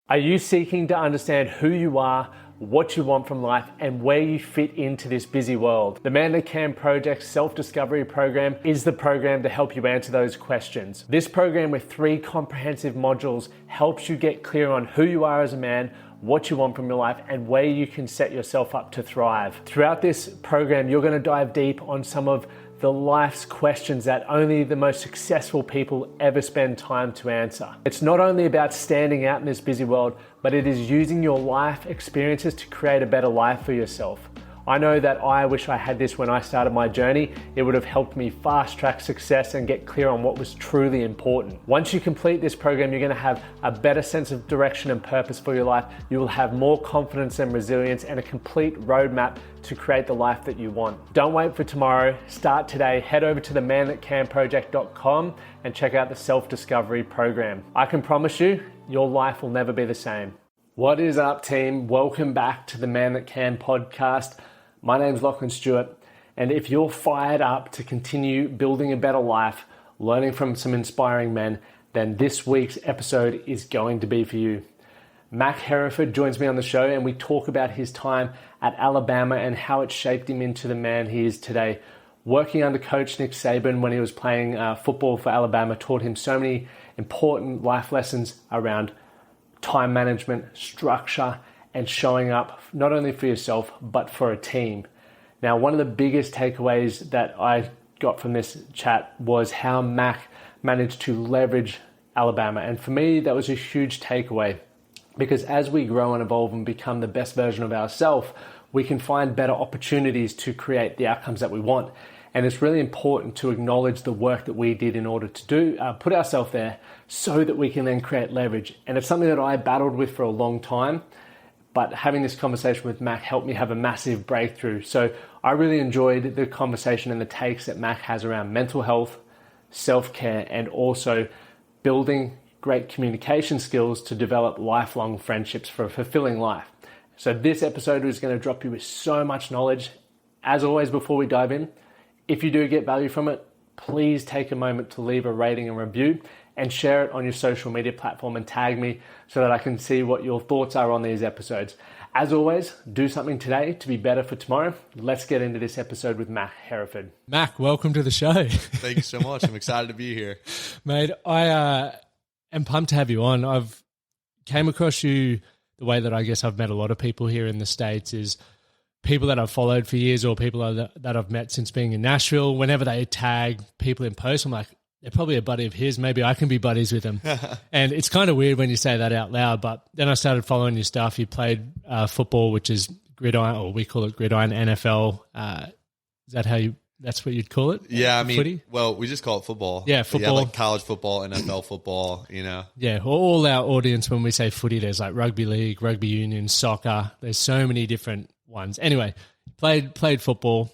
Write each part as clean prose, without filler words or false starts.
Are you seeking to understand who you are, what you want from life, and where you fit into this busy world? The Man That Can Project Self-Discovery Program is the program to help you answer those questions. This program with 3 comprehensive modules helps you get clear on who you are as a man, what you want from your life, and where you can set yourself up to thrive. Throughout this program, you're going to dive deep on some of the life's questions that only the most successful people ever spend time to answer. It's not only about standing out in this busy world, but it is using your life experiences to create a better life for yourself. I know that I wish I had this when I started my journey. It would have helped me fast track success and get clear on what was truly important. Once you complete this program, you're going to have a better sense of direction and purpose for your life. You will have more confidence and resilience and a complete roadmap to create the life that you want. Don't wait for tomorrow. Start today. Head over to themanthatcanproject.com and check out the self-discovery program. I can promise you, your life will never be the same. What is up, team? Welcome back to the Man That Can podcast. My name's Lachlan Stewart, and if you're fired up to continue building a better life, learning from some inspiring men, then this week's episode is going to be for you. Mac Hereford joins me on the show, and we talk about his time at Alabama and how it shaped him into the man he is today. Working under coach Nick Saban when he was playing football for Alabama taught him so many important life lessons around time management, structure, and showing up not only for yourself, but for a team. Now, one of the biggest takeaways that I got from this chat was how Mac managed to leverage Alabama. And for me, that was a huge takeaway, because as we grow and evolve and become the best version of ourselves, we can find better opportunities to create the outcomes that we want. And it's really important to acknowledge the work that we did in order to put ourselves there so that we can then create leverage. And it's something that I battled with for a long time. But having this conversation with Mac helped me have a massive breakthrough. So I really enjoyed the conversation and the takes that Mac has around mental health, self-care, and also building great communication skills to develop lifelong friendships for a fulfilling life. So this episode is going to drop you with so much knowledge. As always, before we dive in, if you do get value from it, please take a moment to leave a rating and review and share it on your social media platform and tag me so that I can see what your thoughts are on these episodes. As always, do something today to be better for tomorrow. Let's get into this episode with Mac Hereford. Mac, welcome to the show. Thank you so much. I'm excited to be here. Mate, I am pumped to have you on. I've came across you the way that I guess I've met a lot of people here in the States is people that I've followed for years or people that I've met since being in Nashville. Whenever they tag people in post, I'm like, they're probably a buddy of his. Maybe I can be buddies with them. And it's kind of weird when you say that out loud, but then I started following your stuff. You played football, which is gridiron, or we call it gridiron NFL. Is that that's what you'd call it? Yeah, I mean, footy? Well, we just call it football. Yeah, football. Yeah, like college football, NFL football, you know. Yeah, all our audience, when we say footy, there's like rugby league, rugby union, soccer. There's so many different ones. Anyway, played football.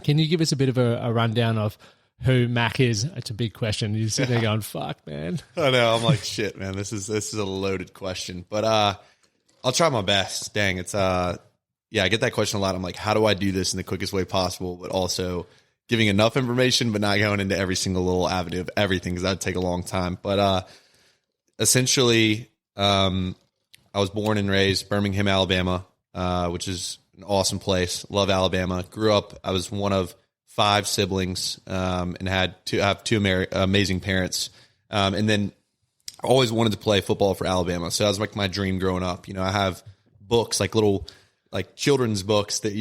Can you give us a bit of a rundown of who Mac is? It's a big question. You're sitting there going, fuck, man. I know. I'm like, shit, man. This is a loaded question. But I'll try my best. Dang, it's I get that question a lot. I'm like, how do I do this in the quickest way possible, but also giving enough information, but not going into every single little avenue of everything, because that'd take a long time. But essentially, I was born and raised Birmingham, Alabama, which is an awesome place. Love Alabama. Grew up, I was one of 5 siblings, and have two amazing parents. And then I always wanted to play football for Alabama. So that was like my dream growing up. You know, I have books, like little like children's books that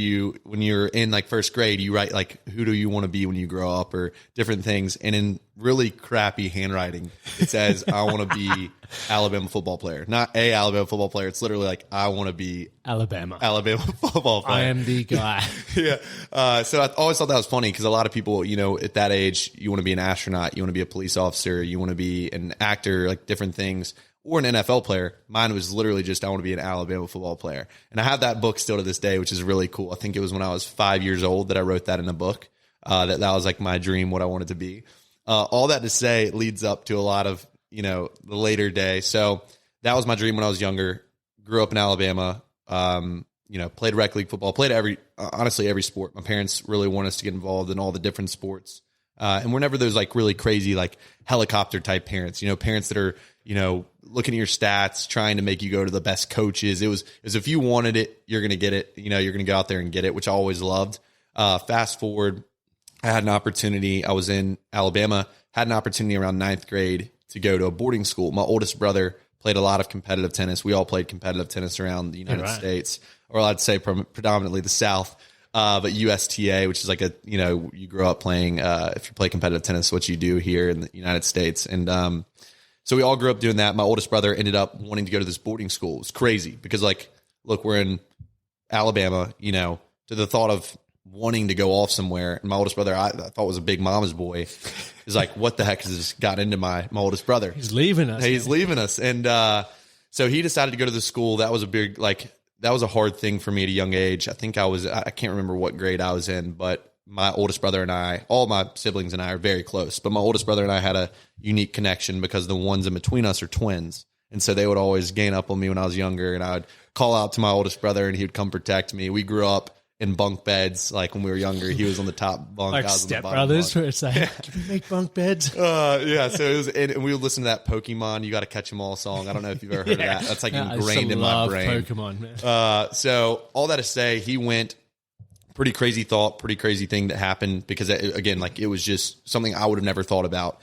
when you're in like first grade, you write like, who do you want to be when you grow up, or different things. And in really crappy handwriting, it says, I want to be Alabama football player, not a Alabama football player. It's literally like, I want to be Alabama football player. I am the guy. Yeah. So I always thought that was funny, because a lot of people, you know, at that age, you want to be an astronaut, you want to be a police officer, you want to be an actor, like different things, or an NFL player. Mine was literally just, I want to be an Alabama football player. And I have that book still to this day, which is really cool. I think it was when I was 5 years old that I wrote that in a book, that was like my dream, what I wanted to be. All that to say, it leads up to a lot of, you know, the later day. So that was my dream when I was younger. Grew up in Alabama, you know, played rec league football, played honestly every sport. My parents really want us to get involved in all the different sports. And we're never those like really crazy, like helicopter type parents, you know, parents that are, looking at your stats, trying to make you go to the best coaches. It was if you wanted it, you're going to get it. You're going to go out there and get it, which I always loved. Fast forward, I had an opportunity. I was in Alabama, had an opportunity around ninth grade to go to a boarding school. My oldest brother played a lot of competitive tennis. We all played competitive tennis around the United States, or I'd say predominantly the South. But USTA, which is like you grow up playing, if you play competitive tennis, what you do here in the United States. And so we all grew up doing that. My oldest brother ended up wanting to go to this boarding school. It was crazy because, look, we're in Alabama, to the thought of wanting to go off somewhere. And my oldest brother, I thought was a big mama's boy, is like, what the heck has this got into my oldest brother? He's leaving us. He's leaving us. And so he decided to go to the school. That was that was a hard thing for me at a young age. I think I can't remember what grade I was in, but my oldest brother and I, all my siblings and I are very close, but my oldest brother and I had a unique connection because the ones in between us are twins. And so they would always gang up on me when I was younger, and I would call out to my oldest brother and he would come protect me. We grew up in bunk beds. Like when we were younger, he was on the top bunk. Like I was Step on the bottom Brothers, bunk. where it's like, can we make bunk beds? Yeah, so it was, and we would listen to that Pokemon "You Got to Catch 'Em All" song. I don't know if you've ever heard of that. That's like ingrained in my brain. Pokemon, man. So all that to say, he went. Pretty crazy thought, pretty crazy thing that happened because again, it was just something I would have never thought about.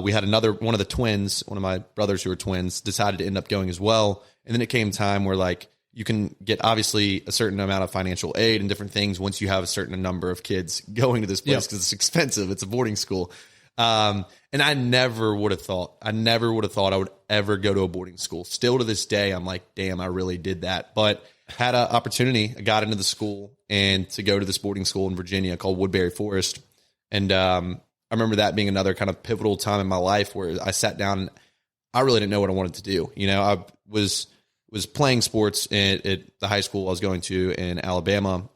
We had one of the twins, one of my brothers who were twins, decided to end up going as well, and then it came time where you can get obviously a certain amount of financial aid and different things once you have a certain number of kids going to this place because it's expensive. It's a boarding school. And I never would have thought I would ever go to a boarding school. Still to this day, I'm like, damn, I really did that. But had an opportunity. I got into the school and to go to this boarding school in Virginia called Woodbury Forest. And I remember that being another kind of pivotal time in my life where I sat down and I really didn't know what I wanted to do. I was playing sports at the high school I was going to in Alabama,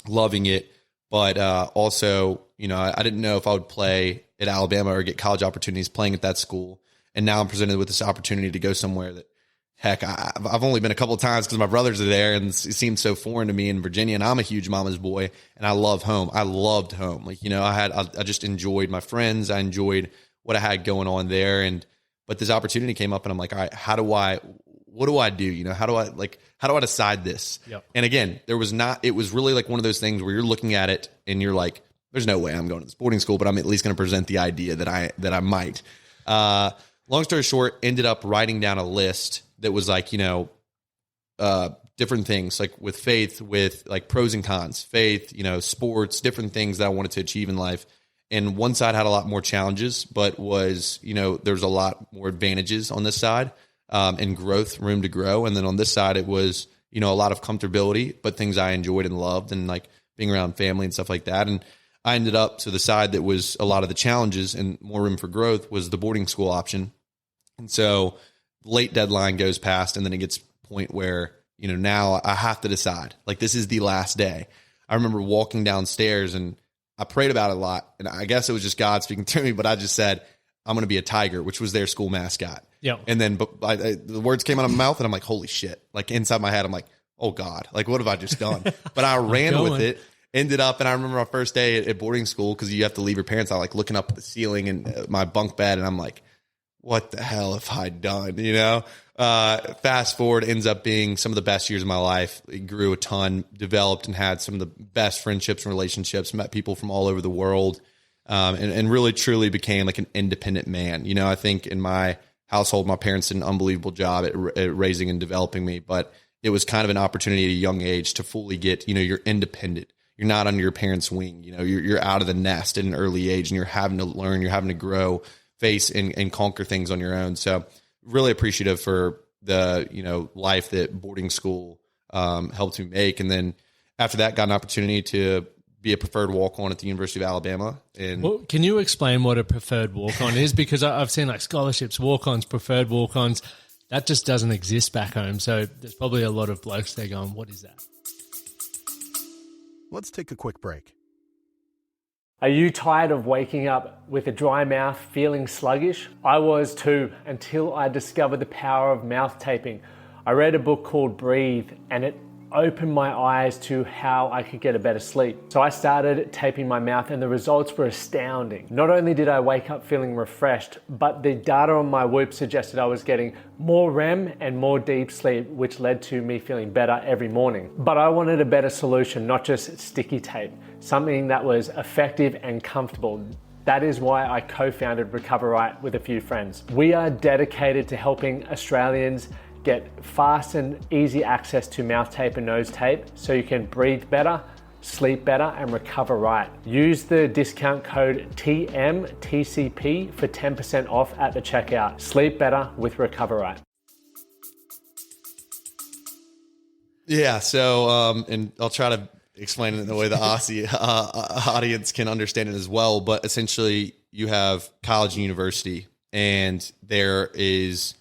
loving it. But also, I didn't know if I would play at Alabama or get college opportunities playing at that school. And now I'm presented with this opportunity to go somewhere that, heck, I've only been a couple of times because my brothers are there and it seemed so foreign to me in Virginia. And I'm a huge mama's boy and I love home. I loved home. I just enjoyed my friends. I enjoyed what I had going on there. But this opportunity came up and I'm like, all right, what do I do? How do I decide this? Yep. And again, it was really like one of those things where you're looking at it and you're like, there's no way I'm going to this boarding school, but I'm at least going to present the idea that I might. Long story short, ended up writing down a list that was different things like with faith, with pros and cons, faith, sports, different things that I wanted to achieve in life. And one side had a lot more challenges, but there's a lot more advantages on this side, and growth, room to grow. And then on this side, it was, a lot of comfortability, but things I enjoyed and loved and being around family and stuff like that. And I ended up to the side that was a lot of the challenges and more room for growth was the boarding school option. And so late deadline goes past and then it gets to a point where, now I have to decide, this is the last day. I remember walking downstairs and I prayed about it a lot. And I guess it was just God speaking to me, but I just said, I'm going to be a tiger, which was their school mascot. Yeah. And then the words came out of my mouth and I'm like, holy shit. Inside my head, I'm like, oh God, what have I just done? But I ran with it. Ended up, and I remember my first day at boarding school because you have to leave your parents out, looking up at the ceiling and my bunk bed, and I'm like, what the hell have I done? Fast forward, ends up being some of the best years of my life. It grew a ton, developed, and had some of the best friendships and relationships, met people from all over the world, and really truly became an independent man. I think in my household, my parents did an unbelievable job at raising and developing me, but it was kind of an opportunity at a young age to fully get, you're independent. You're not under your parents' wing. You're out of the nest at an early age and you're having to learn, you're having to grow, face and conquer things on your own. So really appreciative for the, life that boarding school helped me make. And then after that, got an opportunity to be a preferred walk-on at the University of Alabama. And well, can you explain what a preferred walk-on is? Because I've seen scholarships, walk-ons, preferred walk-ons. That just doesn't exist back home. So there's probably a lot of blokes there going, what is that? Let's take a quick break. Are you tired of waking up with a dry mouth, feeling sluggish? I was too, until I discovered the power of mouth taping. I read a book called Breathe, and it opened my eyes to how I could get a better sleep. So I started taping my mouth and the results were astounding. Not only did I wake up feeling refreshed, but the data on my Whoop suggested I was getting more REM and more deep sleep, which led to me feeling better every morning. But I wanted a better solution, not just sticky tape, something that was effective and comfortable. That is why I co-founded Recover Right with a few friends. We are dedicated to helping Australians get fast and easy access to mouth tape and nose tape so you can breathe better, sleep better, and recover right. Use the discount code TMTCP for 10% off at the checkout. Sleep better with Recover Right. Yeah. So, and I'll try to explain it in the way the Aussie audience can understand it as well. But essentially, you have college and university, and there is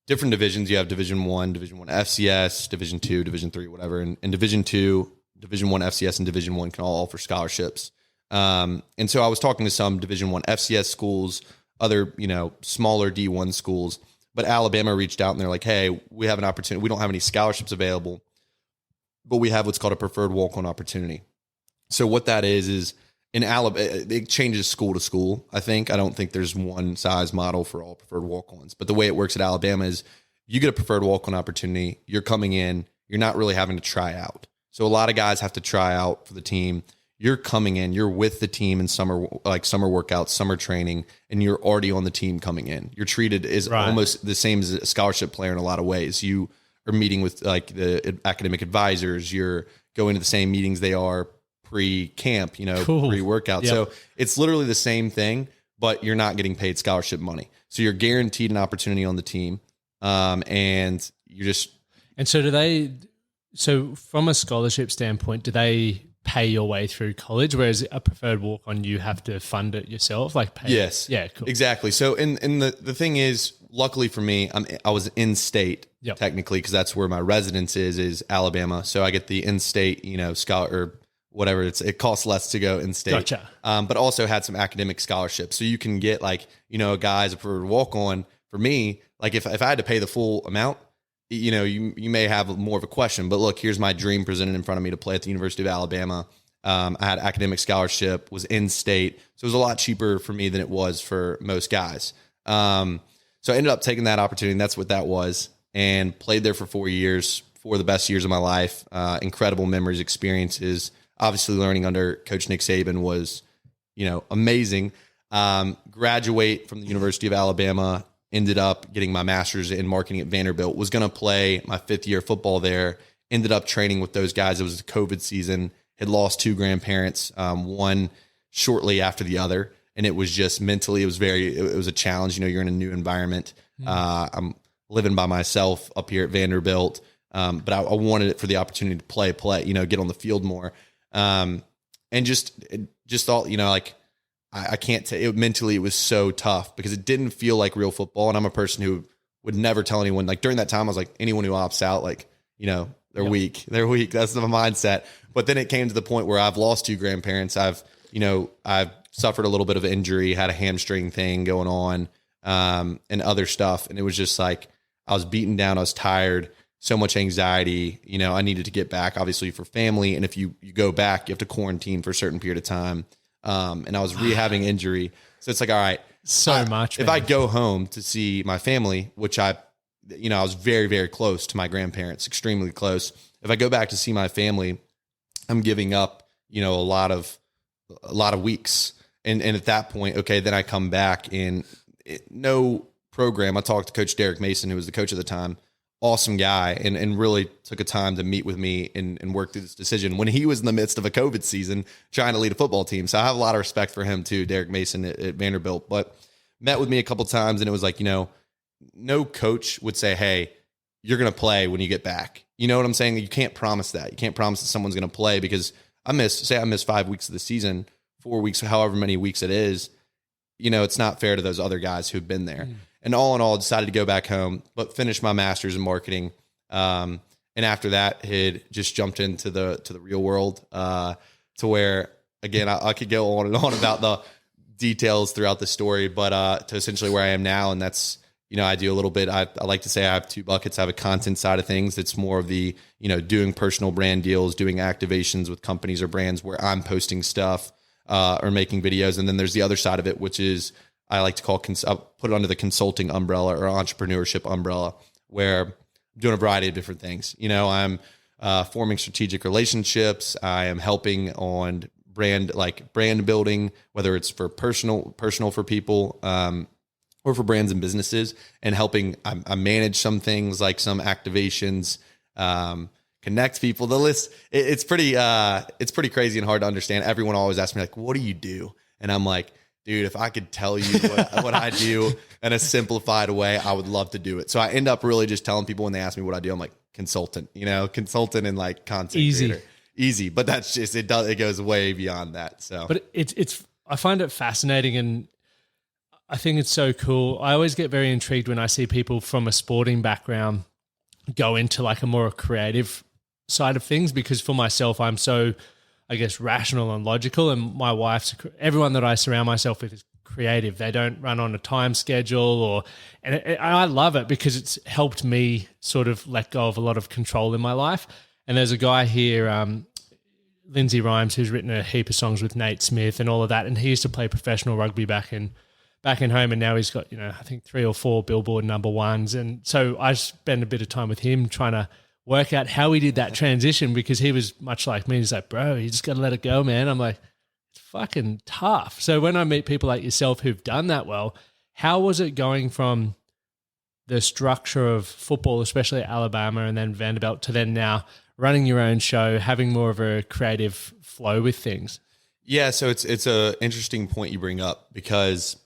different divisions. You have Division 1, Division 1 FCS, Division 2, Division 3, whatever. And Division 2, Division 1 FCS, and Division 1 can all offer scholarships. And so I was talking to some Division 1 FCS schools, other, smaller D1 schools, but Alabama reached out and they're like, hey, we have an opportunity. We don't have any scholarships available, but we have what's called a preferred walk-on opportunity. So what that is in Alabama, it changes school to school, I think. I don't think there's one size model for all preferred walk-ons. But the way it works at Alabama is you get a preferred walk-on opportunity, you're coming in, you're not really having to try out. So a lot of guys have to try out for the team. You're coming in, you're with the team in summer workouts, summer training, and you're already on the team coming in. You're treated as almost the same as a scholarship player in a lot of ways. You are meeting with like the academic advisors. You're going to the same meetings they are pre-camp, pre-workout. Yep. So it's literally the same thing, but you're not getting paid scholarship money. So you're guaranteed an opportunity on the team. And you just... And so from a scholarship standpoint, do they pay your way through college? Whereas a preferred walk-on, you have to fund it yourself? Yes. Yeah, cool. Exactly. So and the thing is, luckily for me, I was in state technically, because that's where my residence is Alabama. So I get the in-state, scholar or whatever. It costs less to go in state. Gotcha. But also had some academic scholarships. So you can get a guy's a preferred walk-on. For me, like if I had to pay the full amount, you may have more of a question, but look, here's my dream presented in front of me to play at the University of Alabama. I had academic scholarship, was in state. So it was a lot cheaper for me than it was for most guys. So I ended up taking that opportunity, and that's what that was, and played there for 4 years, 4 of the best years of my life. Incredible memories, experiences. Obviously learning under Coach Nick Saban was, amazing. Graduate from the University of Alabama, ended up getting my master's in marketing at Vanderbilt, was going to play my 5th year football there, ended up training with those guys. It was the COVID season, had lost 2 grandparents, one shortly after the other. And it was just mentally, it was a challenge. You're in a new environment. I'm living by myself up here at Vanderbilt. But I wanted it for the opportunity to play, get on the field more. And just thought, I can't say it mentally. It was so tough because it didn't feel like real football. And I'm a person who would never tell anyone, during that time, I was like, anyone who opts out, they're weak. They're weak. That's the mindset. But then it came to the point where I've lost 2 grandparents. I've suffered a little bit of injury, had a hamstring thing going on, and other stuff. And it was just I was beaten down. I was tired, so much anxiety. I needed to get back, obviously, for family. And if you go back, you have to quarantine for a certain period of time. And I was rehabbing injury. So it's all right. If I go home to see my family, which I was very, very close to my grandparents, extremely close. If I go back to see my family, I'm giving up, a lot of weeks. And at that point, okay, then I come back in no program. I talked to Coach Derek Mason, who was the coach at the time. Awesome guy, and really took a time to meet with me and work through this decision when he was in the midst of a COVID season trying to lead a football team. So I have a lot of respect for him too, Derek Mason at Vanderbilt. But met with me a couple of times, and it was no coach would say, hey, you're going to play when you get back. You know what I'm saying? You can't promise that. You can't promise that someone's going to play because I miss 5 weeks of the season, 4 weeks, however many weeks it is. It's not fair to those other guys who've been there. And all in all, decided to go back home, but finished my master's in marketing. And after that, had just jumped into the real world to where, again, I could go on and on about the details throughout the story, but to essentially where I am now. And that's, I do a little bit. I like to say I have two buckets. I have a content side of things that's more of the, doing personal brand deals, doing activations with companies or brands where I'm posting stuff or making videos. And then there's the other side of it, which is I like to call, I'll put it under the consulting umbrella or entrepreneurship umbrella, where I'm doing a variety of different things. I'm forming strategic relationships. I am helping on brand building, whether it's for personal for people, or for brands and businesses, and helping. I manage some things like some activations, connect people. The list, it's pretty crazy and hard to understand. Everyone always asks me like, what do you do? And I'm like, dude, if I could tell you what I do in a simplified way, I would love to do it. So I end up really just telling people when they ask me what I do, I'm like, consultant and like content creator. Easy. But that's just, it goes way beyond that. So, but I find it fascinating, and I think it's so cool. I always get very intrigued when I see people from a sporting background go into like a more creative side of things, because for myself, I'm so, I guess, rational and logical, and my wife's, everyone that I surround myself with is creative. They don't run on a time schedule, and I love it because it's helped me sort of let go of a lot of control in my life. And there's a guy here, Lindsay Rhymes, who's written a heap of songs with Nate Smith and all of that, and he used to play professional rugby back in home, and now he's got, I think 3 or 4 Billboard #1s. And so I spend a bit of time with him trying to work out how he did that transition, because he was much like me. He's like, bro, you just got to let it go, man. I'm like, it's fucking tough. So when I meet people like yourself who've done that well, how was it going from the structure of football, especially at Alabama and then Vanderbilt, to then now running your own show, having more of a creative flow with things? Yeah, so it's a interesting point you bring up, because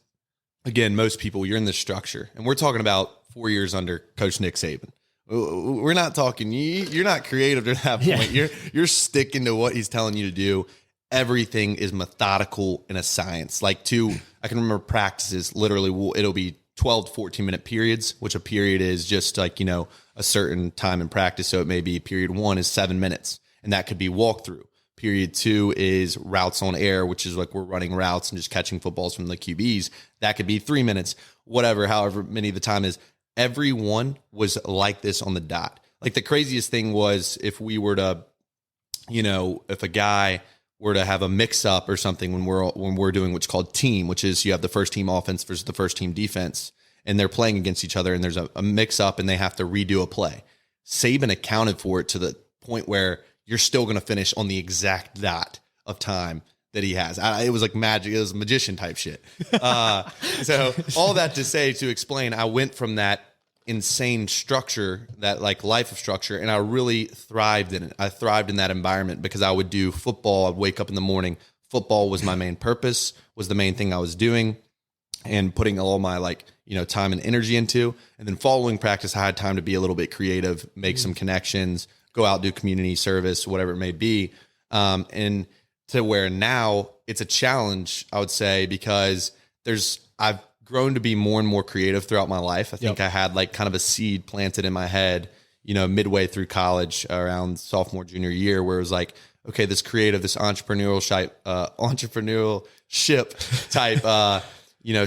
again, most people, you're in this structure, and we're talking about 4 years under Coach Nick Saban. We're not talking, you're not creative to that point. Yeah. You're sticking to what he's telling you to do. Everything is methodical in a science. I can remember practices, literally it'll be 12 to 14 minute periods, which a period is just like, a certain time in practice. So it may be period 1 is 7 minutes, and that could be walkthrough. Period 2 is routes on air, which is like we're running routes and just catching footballs from the QBs. That could be 3 minutes, whatever, however many the time is. Everyone was like this on the dot. Like the craziest thing was if we were to, if a guy were to have a mix up or something when we're doing what's called team, which is you have the first team offense versus the first team defense, and they're playing against each other, and there's a mix up and they have to redo a play. Saban accounted for it to the point where you're still going to finish on the exact dot of time that he has. It was like magic. It was magician type shit. So all that to explain, I went from that insane structure, that like life of structure, and I really thrived in it. I thrived in that environment because I would do football. I'd wake up in the morning. Football was my main purpose, was the main thing I was doing and putting all my time and energy into. And then following practice, I had time to be a little bit creative, make some connections, go out, do community service, whatever it may be. And to where now it's a challenge, I would say, because I've grown to be more and more creative throughout my life. I think I had kind of a seed planted in my head, midway through college around sophomore, junior year, where it was like, okay, this creative, this entrepreneurship type,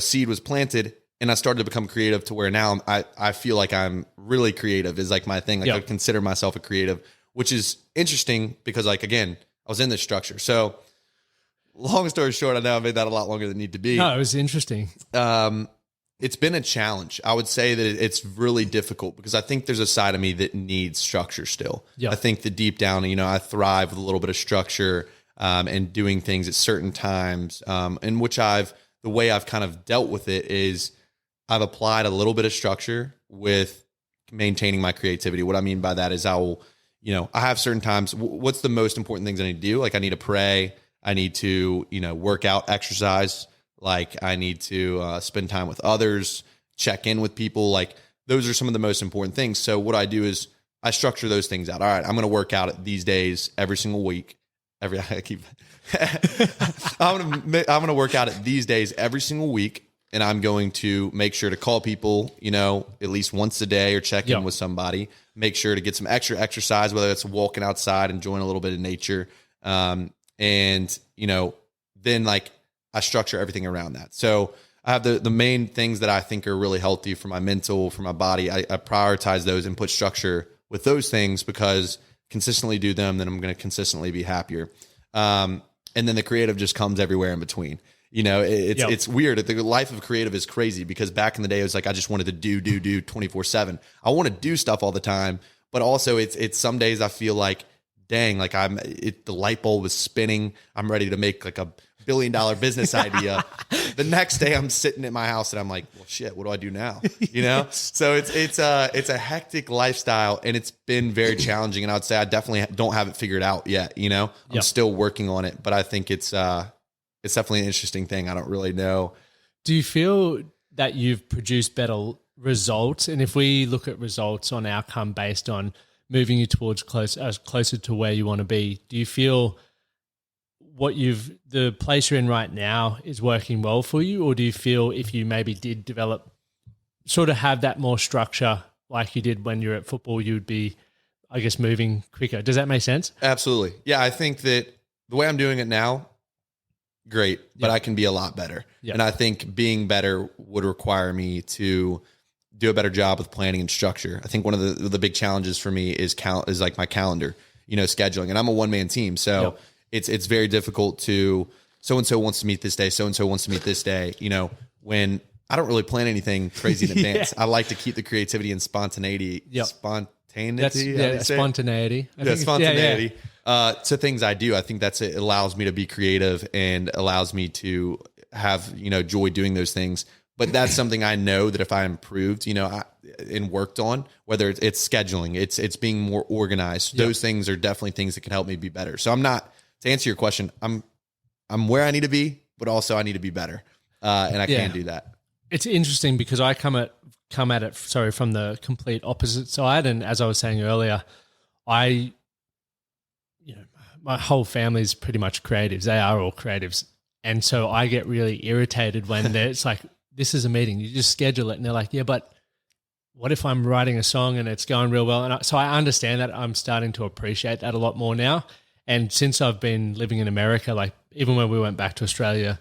seed was planted. And I started to become creative to where now I feel like I'm really creative is like my thing. I would consider myself a creative, which is interesting because again, I was in this structure. So long story short, I know I made that a lot longer than it need to be. No, it was interesting. It's been a challenge. I would say that it's really difficult because I think there's a side of me that needs structure still. I think that deep down, I thrive with a little bit of structure and doing things at certain times, in which the way I've kind of dealt with it is I've applied a little bit of structure with maintaining my creativity. What I mean by that is I have certain times. What's the most important things I need to do? I need to pray. I need to, work out, exercise. I need to spend time with others, check in with people. Those are some of the most important things. So what I do is I structure those things out. All right, I'm going to work out these days every single week. I'm going to work out at these days every single week. And I'm going to make sure to call people, at least once a day or check in with somebody, make sure to get some extra exercise, whether it's walking outside, enjoying a little bit of nature. And then I structure everything around that. So I have the main things that I think are really healthy for my mental, for my body. I prioritize those and put structure with those things because consistently do them, then I'm going to consistently be happier. And then the creative just comes everywhere in between. You know, it's weird. The life of creative is crazy because back in the day, it was like I just wanted to do 24/7. I want to do stuff all the time, but also it's some days I feel like, dang, like the light bulb is spinning. I'm ready to make like $1 billion business idea. The next day I'm sitting at my house and I'm like, well, shit, what do I do now? You know? So it's a hectic lifestyle and it's been very challenging. And I would say I definitely don't have it figured out yet. You know, I'm still working on it, but I think it's definitely an interesting thing. I don't really know. Do you feel that you've produced better results? And if we look at results on outcome based on moving you towards closer to where you want to be, do you feel the place you're in right now is working well for you? Or do you feel if you maybe did develop, sort of have that more structure like you did when you're at football, you would be, I guess, moving quicker? Does that make sense? Absolutely. Yeah. I think that the way I'm doing it now, great, but I can be a lot better. And I think being better would require me to do a better job with planning and structure. I think one of the big challenges for me is like my calendar, you know, scheduling, and I'm a one-man team. So it's very difficult to, so-and-so wants to meet this day. So-and-so wants to meet this day, you know, when I don't really plan anything crazy in advance. I like to keep the creativity and spontaneity, spontaneity. Spontaneity. Spontaneity. To things I do. I think it allows me to be creative and allows me to have, you know, joy doing those things. But that's something I know that if I improved, you know, and worked on, whether it's scheduling, it's being more organized. Those things are definitely things that can help me be better. So I'm not, to answer your question, I'm where I need to be, but also I need to be better. And I can do that. It's interesting because I come at it, from the complete opposite side. And as I was saying earlier, my whole family is pretty much creatives. They are all creatives. And so I get really irritated when it's like, this is a meeting, you just schedule it. And they're like, yeah, but what if I'm writing a song and it's going real well? And so I understand that. I'm starting to appreciate that a lot more now. And since I've been living in America, like even when we went back to Australia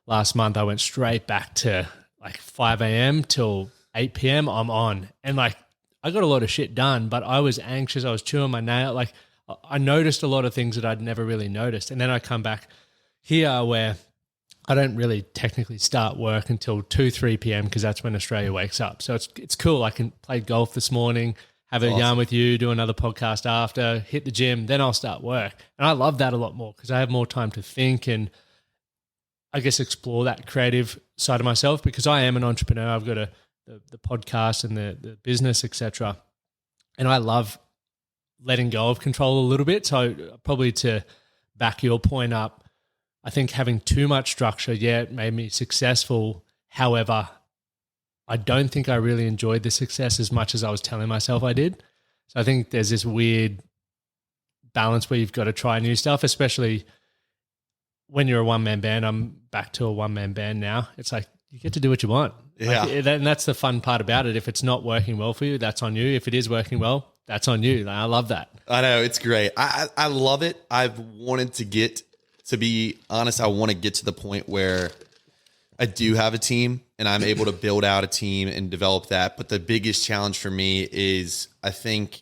last month, I went straight back to like 5 a.m. till 8 p.m. I'm on. And like, I got a lot of shit done, but I was anxious. I was chewing my nail. Like I noticed a lot of things that I'd never really noticed. And then I come back here where I don't really technically start work until 2-3 p.m. because that's when Australia wakes up. So it's cool. I can play golf this morning, have a yarn with you, do another podcast after, hit the gym, then I'll start work. And I love that a lot more because I have more time to think and I guess explore that creative side of myself because I am an entrepreneur. I've got the podcast and the business, etc. And I love letting go of control a little bit. So probably to back your point up, I think having too much structure, it made me successful. However, I don't think I really enjoyed the success as much as I was telling myself I did. So I think there's this weird balance where you've got to try new stuff, especially when you're a one-man band. I'm back to a one-man band now. It's like you get to do what you want. Yeah. And that's the fun part about it. If it's not working well for you, that's on you. If it is working well, that's on you. I love that. I know. It's great. I love it. I've wanted to be honest, I want to get to the point where I do have a team and I'm able to build out a team and develop that. But the biggest challenge for me is I think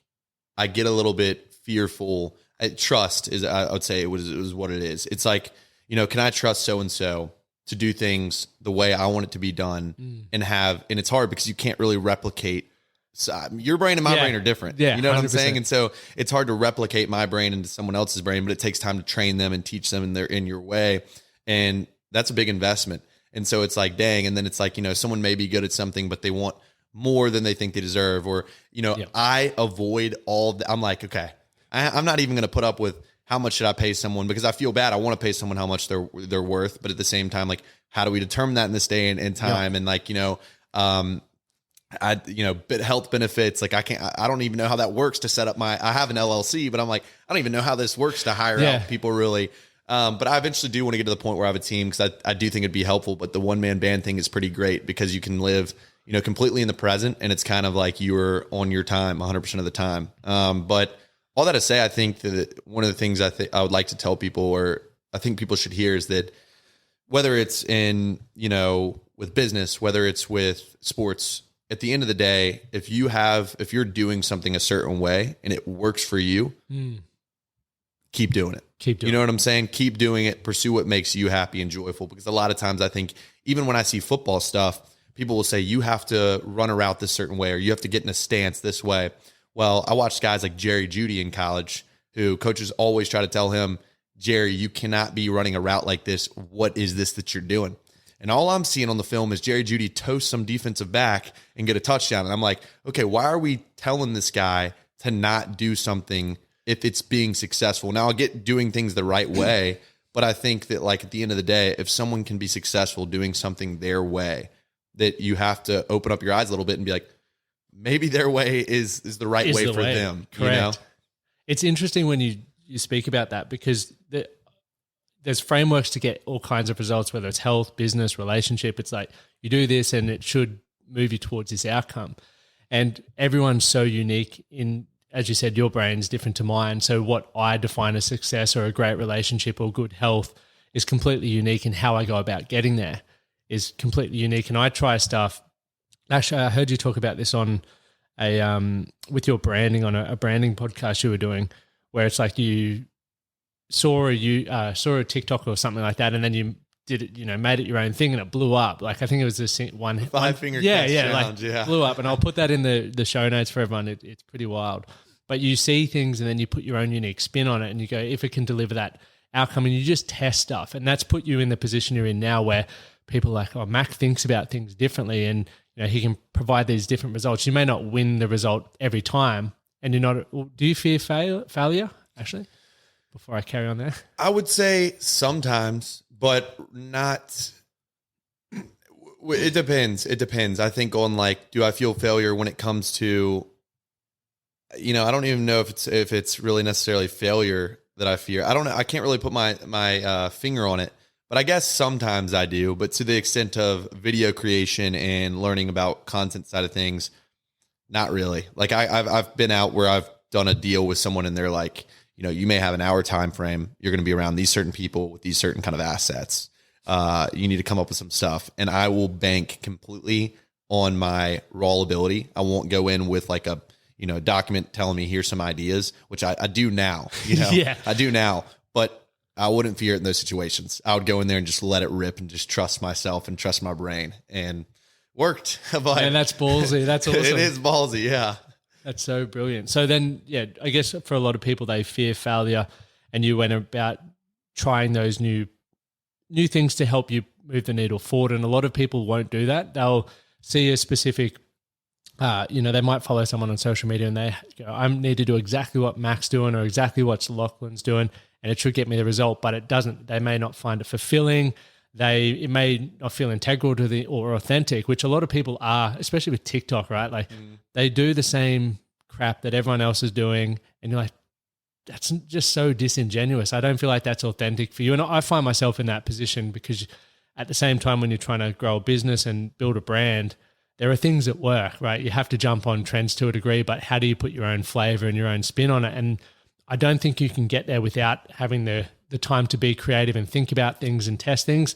I get a little bit fearful. Trust is, I would say it was what it is. It's like, you know, can I trust so-and-so to do things the way I want it to be done and it's hard because you can't really replicate. So your brain and my brain are different. Yeah, you know what 100%. I'm saying? And so it's hard to replicate my brain into someone else's brain, but it takes time to train them and teach them in your way. And that's a big investment. And so it's like, dang. And then it's like, you know, someone may be good at something, but they want more than they think they deserve. Or, you know, I avoid I'm like, okay, I'm not even going to put up with how much should I pay someone because I feel bad. I want to pay someone how much they're worth. But at the same time, like, how do we determine that in this day and time? And like, you know, health benefits, like I don't even know how that works to set up I have an LLC, but I'm like, I don't even know how this works to hire out people really. But I eventually do want to get to the point where I have a team because I do think it'd be helpful, but the one-man band thing is pretty great because you can live, you know, completely in the present and it's kind of like you're on your time 100% of the time. But all that to say, I think that one of the things I would like to tell people, or I think people should hear, is that whether it's in, you know, with business, whether it's with sports, at the end of the day, if you're doing something a certain way and it works for you, keep doing it. Keep doing You know what I'm saying? Keep doing it. Pursue what makes you happy and joyful. Because a lot of times I think even when I see football stuff, people will say you have to run a route this certain way or you have to get in a stance this way. Well, I watched guys like Jerry Jeudy in college who coaches always try to tell him, Jerry, you cannot be running a route like this. What is this that you're doing? And all I'm seeing on the film is Jerry Jeudy toast some defensive back and get a touchdown. And I'm like, okay, why are we telling this guy to not do something if it's being successful? Now, I'll get doing things the right way, but I think that like at the end of the day, if someone can be successful doing something their way, that you have to open up your eyes a little bit and be like, maybe their way is the right way for them. Correct. You know? It's interesting when you speak about that because there's frameworks to get all kinds of results, whether it's health, business, relationship. It's like you do this and it should move you towards this outcome. And everyone's so unique in, as you said, your brain's different to mine. So what I define as success or a great relationship or good health is completely unique, and how I go about getting there is completely unique. And I try stuff. Actually, I heard you talk about this on with your branding on a branding podcast you were doing, where it's like you saw a TikTok or something like that, and then you did it, made it your own thing, and it blew up. Like I think it was this one Five-finger challenge, yeah. blew up, and I'll put that in the show notes for everyone. It's pretty wild. But you see things, and then you put your own unique spin on it, and you go, if it can deliver that outcome, and you just test stuff, and that's put you in the position you're in now, where people are like, oh, Mac thinks about things differently, and he can provide these different results. You may not win the result every time, and you're not. Do you fear failure? Actually, before I carry on there, I would say sometimes, but not. It depends. It depends. I think on like, do I feel failure when it comes to, I don't even know if it's really necessarily failure that I fear. I don't know. I can't really put my finger on it, but I guess sometimes I do. But to the extent of video creation and learning about content side of things, not really. Like I've been out where I've done a deal with someone and they're like, you may have an hour time frame. You're going to be around these certain people with these certain kind of assets. You need to come up with some stuff, and I will bank completely on my raw ability. I won't go in with like a document telling me here's some ideas, which I do now. Yeah. I do now, but I wouldn't fear it in those situations. I would go in there and just let it rip and just trust myself and trust my brain, and worked. But and that's ballsy. That's awesome. It is ballsy. Yeah. That's so brilliant. So then, I guess for a lot of people, they fear failure, and you went about trying those new things to help you move the needle forward. And a lot of people won't do that. They'll see a specific, they might follow someone on social media and they go, I need to do exactly what Mac's doing or exactly what Lachlan's doing, and it should get me the result, but it doesn't. They may not find it fulfilling. It may not feel integral to or authentic, which a lot of people are, especially with TikTok, right? Like they do the same crap that everyone else is doing, and you're like, that's just so disingenuous. I don't feel like that's authentic for you. And I find myself in that position because at the same time, when you're trying to grow a business and build a brand, there are things that work, right? You have to jump on trends to a degree, but how do you put your own flavor and your own spin on it? And I don't think you can get there without having the time to be creative and think about things and test things.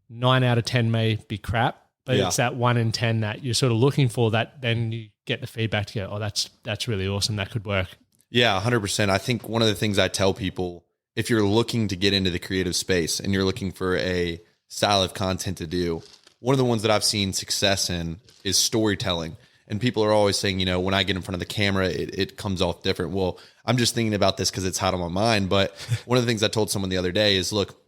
9 out of 10 may be crap, but it's that 1 in 10 that you're sort of looking for, that then you get the feedback to go, oh, that's really awesome. That could work. Yeah, 100%. I think one of the things I tell people, if you're looking to get into the creative space and you're looking for a style of content to do, one of the ones that I've seen success in is storytelling. And people are always saying, when I get in front of the camera, it comes off different. Well, I'm just thinking about this because it's hot on my mind. But one of the things I told someone the other day is, look,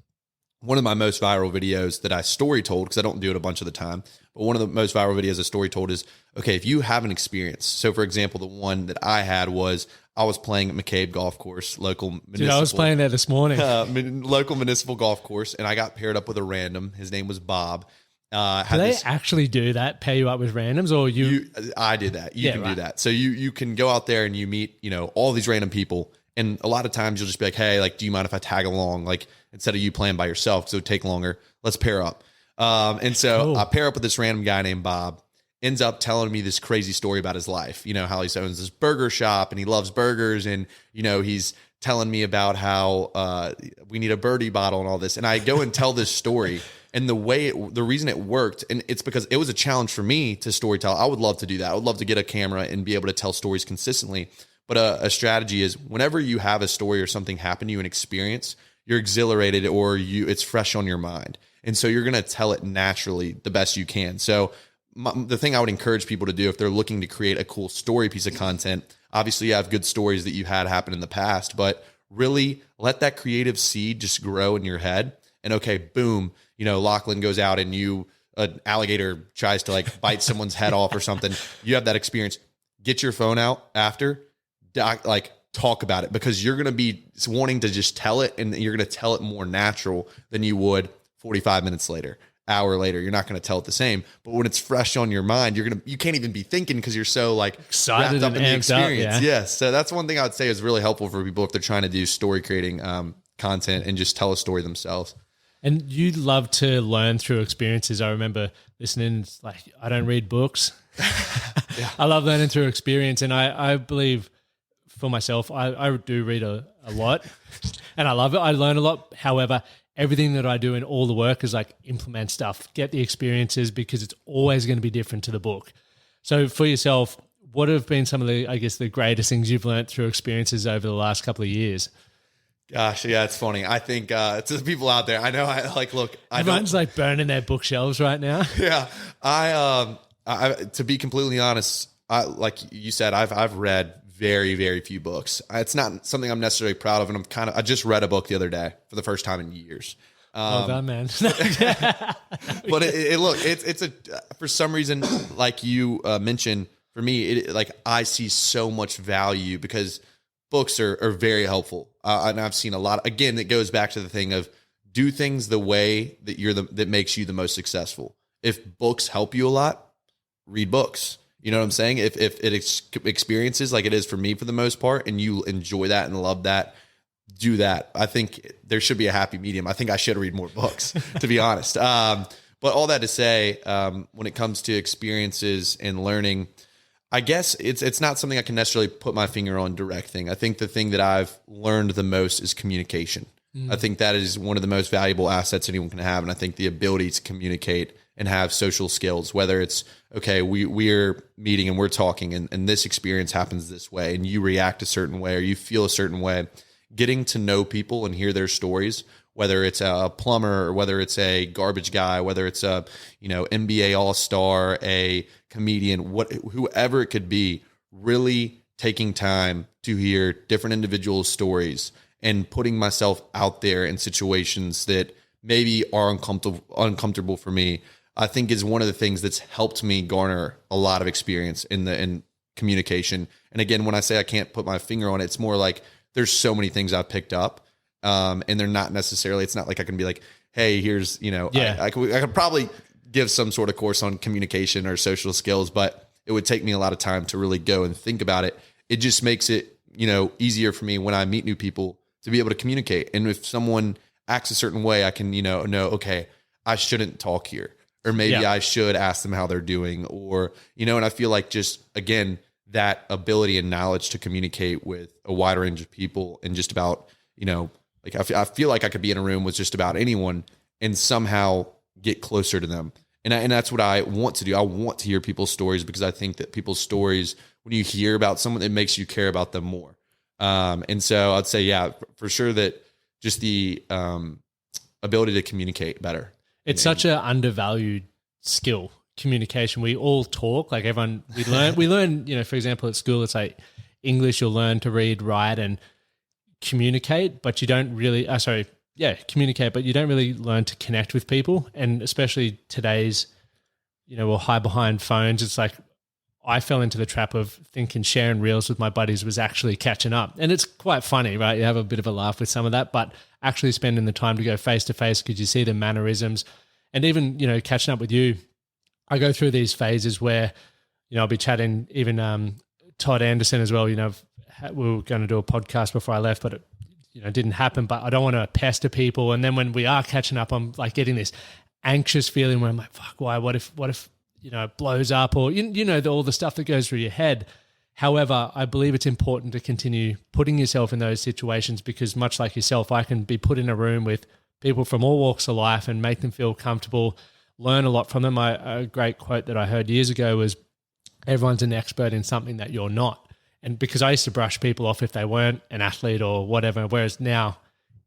one of my most viral videos that I story told, because I don't do it a bunch of the time, but one of the most viral videos I story told is, okay, if you have an experience. So for example, the one that I had was I was playing at McCabe Golf Course, local municipal. Dude, I was playing there this morning. Local municipal golf course, and I got paired up with a random. His name was Bob. Do they actually do that? Pair you up with randoms, or you? I did that. You can do that. So you can go out there and you meet all these random people, and a lot of times you'll just be like, hey, like, do you mind if I tag along? Like, instead of you playing by yourself, because it would take longer, let's pair up. And so cool. I pair up with this random guy named Bob. Ends up telling me this crazy story about his life. How he owns this burger shop and he loves burgers, and he's telling me about how we need a birdie bottle and all this. And I go and tell this story. And the reason it worked, and it's because it was a challenge for me to storytell. I would love to do that. I would love to get a camera and be able to tell stories consistently. But a strategy is whenever you have a story or something happen to you, an experience, you're exhilarated or it's fresh on your mind. And so you're going to tell it naturally the best you can. So the thing I would encourage people to do if they're looking to create a cool story piece of content, obviously you have good stories that you had happen in the past, but really let that creative seed just grow in your head. And okay, boom, Lachlan goes out and an alligator tries to like bite someone's head off or something. You have that experience. Get your phone out after, like talk about it, because you're going to be wanting to just tell it, and you're going to tell it more natural than you would 45 minutes later, hour later. You're not going to tell it the same, but when it's fresh on your mind, you can't even be thinking because you're so like excited wrapped up in the experience. Up, yeah. Yes. So that's one thing I would say is really helpful for people if they're trying to do story creating content and just tell a story themselves. And you love to learn through experiences. I remember listening, like, I don't read books. Yeah. I love learning through experience. And I believe for myself, I do read a lot and I love it. I learn a lot. However, everything that I do in all the work is like implement stuff, get the experiences, because it's always going to be different to the book. So for yourself, what have been some of the greatest things you've learned through experiences over the last couple of years? Gosh, yeah, it's funny. I think to the people out there, I know Everyone's like burning their bookshelves right now. Yeah. I to be completely honest, like you said, I've read very, very few books. It's not something I'm necessarily proud of. And I just read a book the other day for the first time in years. Well done, man. But it's for some reason, like you mentioned, for me, I see so much value because books are very helpful. And I've seen a lot. Again, it goes back to the thing of do things the way that that makes you the most successful. If books help you a lot, read books. You know what I'm saying? If it experiences like it is for me for the most part, and you enjoy that and love that, do that. I think there should be a happy medium. I think I should read more books, to be honest. But all that to say, when it comes to experiences and learning, I guess it's not something I can necessarily put my finger on direct thing. I think the thing that I've learned the most is communication. I think that is one of the most valuable assets anyone can have. And I think the ability to communicate and have social skills, whether it's, okay, we're meeting and we're talking and this experience happens this way and you react a certain way or you feel a certain way, getting to know people and hear their stories, whether it's a plumber or whether it's a garbage guy, whether it's a, NBA all-star, a comedian, whoever it could be, really taking time to hear different individuals' stories and putting myself out there in situations that maybe are uncomfortable for me, I think is one of the things that's helped me garner a lot of experience in communication. And again, when I say I can't put my finger on it, it's more like there's so many things I've picked up, and they're not necessarily, it's not like I can be like, hey, here's, I could probably give some sort of course on communication or social skills, but it would take me a lot of time to really go and think about it. It just makes it, easier for me when I meet new people to be able to communicate. And if someone acts a certain way, I can, know, okay, I shouldn't talk here. Or maybe I should ask them how they're doing, or, and I feel like just, again, that ability and knowledge to communicate with a wide range of people and just about, I feel like I could be in a room with just about anyone and somehow get closer to them. And that's what I want to do. I want to hear people's stories because I think that people's stories, when you hear about someone, it makes you care about them more. And so I'd say, yeah, for sure that just the ability to communicate better. It's such an undervalued skill, communication. We all talk, like everyone, we learn, for example, at school, it's like English, you'll learn to read, write, and communicate, but you don't really, communicate, but you don't really learn to connect with people. And especially today's, we'll hide behind phones. It's like, I fell into the trap of thinking sharing reels with my buddies was actually catching up. And it's quite funny, right? You have a bit of a laugh with some of that, but actually spending the time to go face to face because you see the mannerisms and even, catching up with you. I go through these phases where, I'll be chatting, even Todd Anderson as well, we were going to do a podcast before I left, but it, didn't happen, but I don't want to pester people. And then when we are catching up, I'm like getting this anxious feeling where I'm like, fuck, why, what if, it blows up or, all the stuff that goes through your head. However, I believe it's important to continue putting yourself in those situations because much like yourself, I can be put in a room with people from all walks of life and make them feel comfortable, learn a lot from them. A great quote that I heard years ago was, everyone's an expert in something that you're not. And because I used to brush people off if they weren't an athlete or whatever, whereas now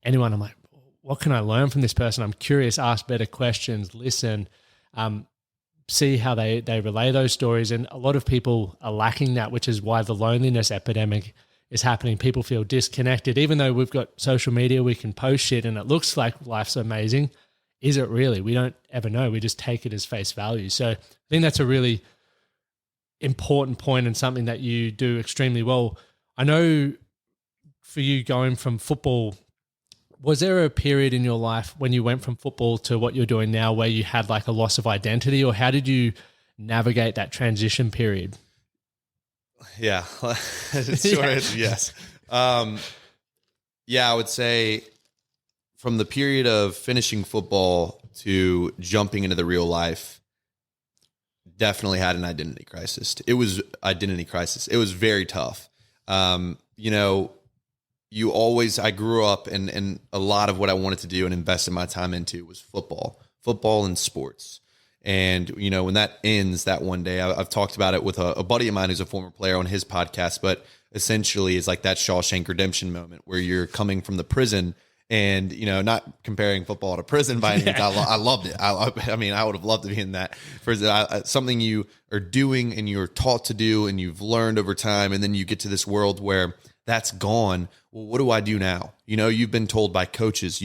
anyone, I'm like, what can I learn from this person? I'm curious, ask better questions, listen, see how they relay those stories. And a lot of people are lacking that, which is why the loneliness epidemic is happening. People feel disconnected. Even though we've got social media, we can post shit and it looks like life's amazing. Is it really? We don't ever know. We just take it as face value. So I think that's a really important point and something that you do extremely well. I know for you going from football, was there a period in your life when you went from football to what you're doing now where you had like a loss of identity, or how did you navigate that transition period? Yeah. Short answer, yes. Yeah, I would say from the period of finishing football to jumping into the real life, definitely had an identity crisis. It was very tough. I grew up and a lot of what I wanted to do and invested my time into was football and sports. And, when that ends that one day, I've talked about it with a buddy of mine who's a former player on his podcast, but essentially it's like that Shawshank Redemption moment where you're coming from the prison and, not comparing football to prison by any means. I loved it. I mean, I would have loved to be in that. Something you are doing and you're taught to do and you've learned over time. And then you get to this world where that's gone. Well, what do I do now? You've been told by coaches,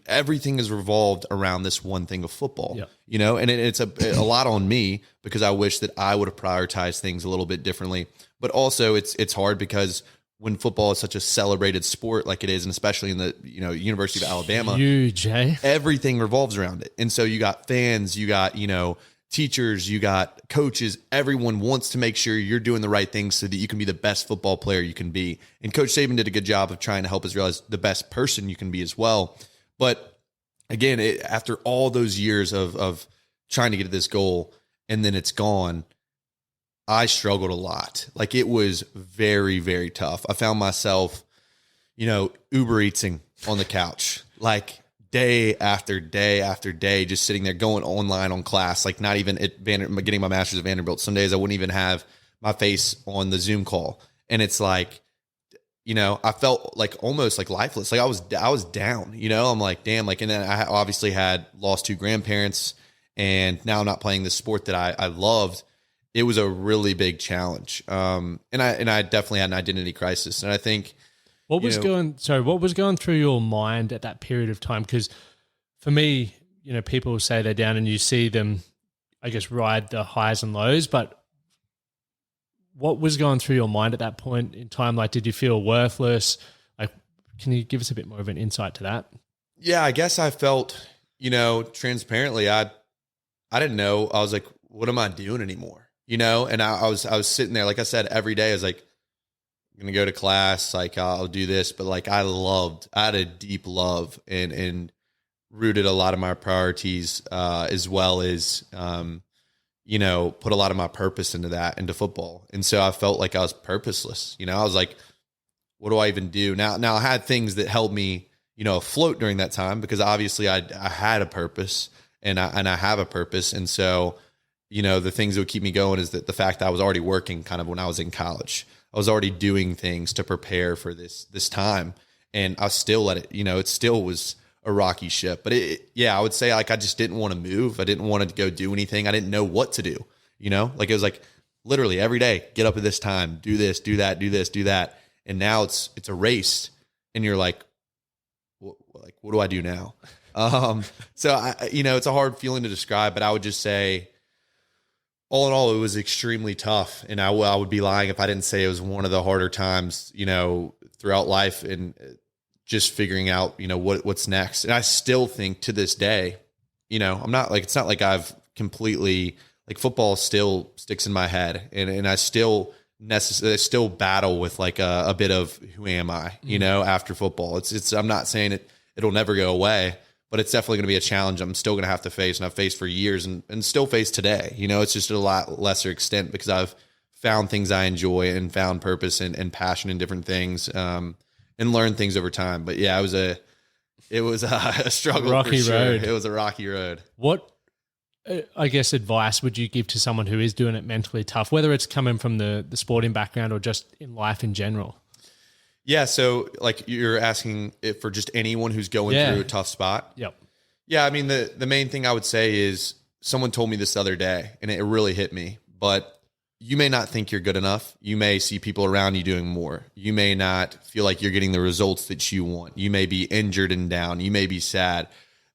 everything is revolved around this one thing of football, and it's a lot on me because I wish that I would have prioritized things a little bit differently. But also it's hard because when football is such a celebrated sport like it is, and especially in the University of Alabama, huge, everything revolves around it. And so you got fans, you got teachers, you got coaches. Everyone wants to make sure you're doing the right things so that you can be the best football player you can be. And Coach Saban did a good job of trying to help us realize the best person you can be as well. But again, after all those years of trying to get to this goal and then it's gone, I struggled a lot. Like, it was very, very tough. I found myself, Uber Eatsing on the couch, like day after day after day, just sitting there going online on class, like not even getting my master's at Vanderbilt. Some days I wouldn't even have my face on the Zoom call. And it's like, I felt like almost like lifeless. Like I was down, I'm like, damn, like, and then I obviously had lost 2 grandparents and now I'm not playing this sport that I loved. It was a really big challenge. And I definitely had an identity crisis. And I think, what was going through your mind at that period of time? Because for me, people say they're down and you see them, I guess, ride the highs and lows, but what was going through your mind at that point in time? Like, did you feel worthless? Like, can you give us a bit more of an insight to that? Yeah, I guess I felt, transparently, I didn't know. I was like, what am I doing anymore? And I was sitting there, like I said, every day I was like, I'm going to go to class, like I'll do this, but like I had a deep love and rooted a lot of my priorities, as well as, put a lot of my purpose into football. And so I felt like I was purposeless, I was like, what do I even do now? Now I had things that held me, afloat during that time because obviously I had a purpose and I have a purpose. And so, the things that would keep me going is that the fact that I was already working kind of when I was in college. I was already doing things to prepare for this time. And I still let it, it still was a rocky ship. But I would say like I just didn't want to move. I didn't want to go do anything. I didn't know what to do. Like it was like literally every day, get up at this time, do this, do that, do this, do that. And now it's a race. And you're like, what do I do now? So it's a hard feeling to describe, but I would just say, all in all, it was extremely tough. And I would be lying if I didn't say it was one of the harder times, throughout life and just figuring out, what's next. And I still think to this day, I'm not like, it's not like I've completely, like football still sticks in my head and I still battle with like a bit of who am I, after football. I'm not saying it'll never go away, but it's definitely going to be a challenge I'm still going to have to face, and I've faced for years and still face today. It's just a lot lesser extent because I've found things I enjoy and found purpose and passion in different things, and learned things over time. But yeah, It was a struggle. Rocky for sure. road. It was a rocky road. What, I guess, advice would you give to someone who is doing it mentally tough, whether it's coming from the sporting background or just in life in general? Yeah. So like you're asking it for just anyone who's going through a tough spot. Yep. Yeah. I mean, the main thing I would say is someone told me this the other day and it really hit me, but you may not think you're good enough. You may see people around you doing more. You may not feel like you're getting the results that you want. You may be injured and down. You may be sad.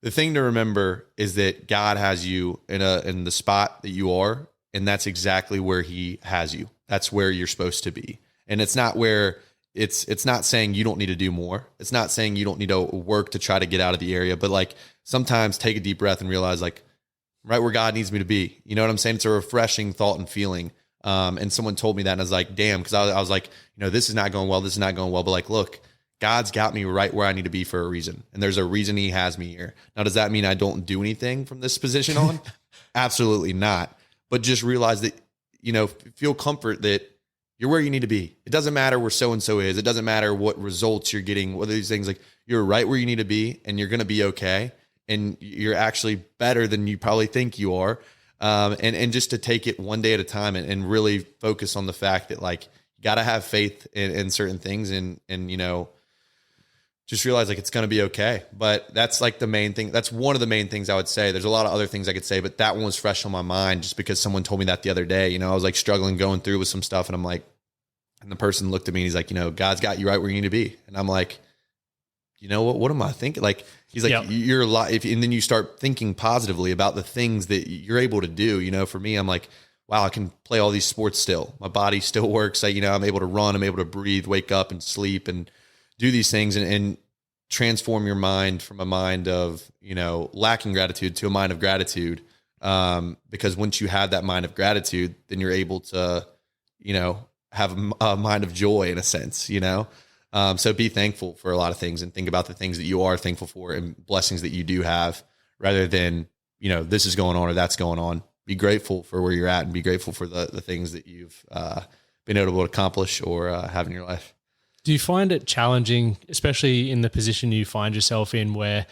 The thing to remember is that God has you in the spot that you are, and that's exactly where he has you. That's where you're supposed to be. And it's not where it's not saying you don't need to do more. It's not saying you don't need to work to try to get out of the area, but like sometimes take a deep breath and realize like right where God needs me to be. You know what I'm saying? It's a refreshing thought and feeling. And someone told me that and I was like, damn, because I was like, this is not going well. This is not going well. But like, look, God's got me right where I need to be for a reason. And there's a reason he has me here. Now, does that mean I don't do anything from this position on? Absolutely not. But just realize that, feel comfort that you're where you need to be. It doesn't matter where so-and-so is. It doesn't matter what results you're getting, what are these things, like you're right where you need to be and you're going to be okay. And you're actually better than you probably think you are. And just to take it one day at a time and really focus on the fact that like, you got to have faith in certain things and just realize like, it's going to be okay. But that's like the main thing. That's one of the main things I would say. There's a lot of other things I could say, but that one was fresh on my mind just because someone told me that the other day. I was like struggling going through with some stuff and I'm like, and the person looked at me and he's like, God's got you right where you need to be. And I'm like, what am I thinking? Like, he's like, you're a lot. And then you start thinking positively about the things that you're able to do. For me, I'm like, wow, I can play all these sports still. My body still works. I'm able to run. I'm able to breathe, wake up and sleep and do these things and transform your mind from a mind of, lacking gratitude to a mind of gratitude. Because once you have that mind of gratitude, then you're able to, have a mind of joy in a sense, So be thankful for a lot of things and think about the things that you are thankful for and blessings that you do have rather than, this is going on or that's going on. Be grateful for where you're at and be grateful for the things that you've been able to accomplish or have in your life. Do you find it challenging, especially in the position you find yourself in where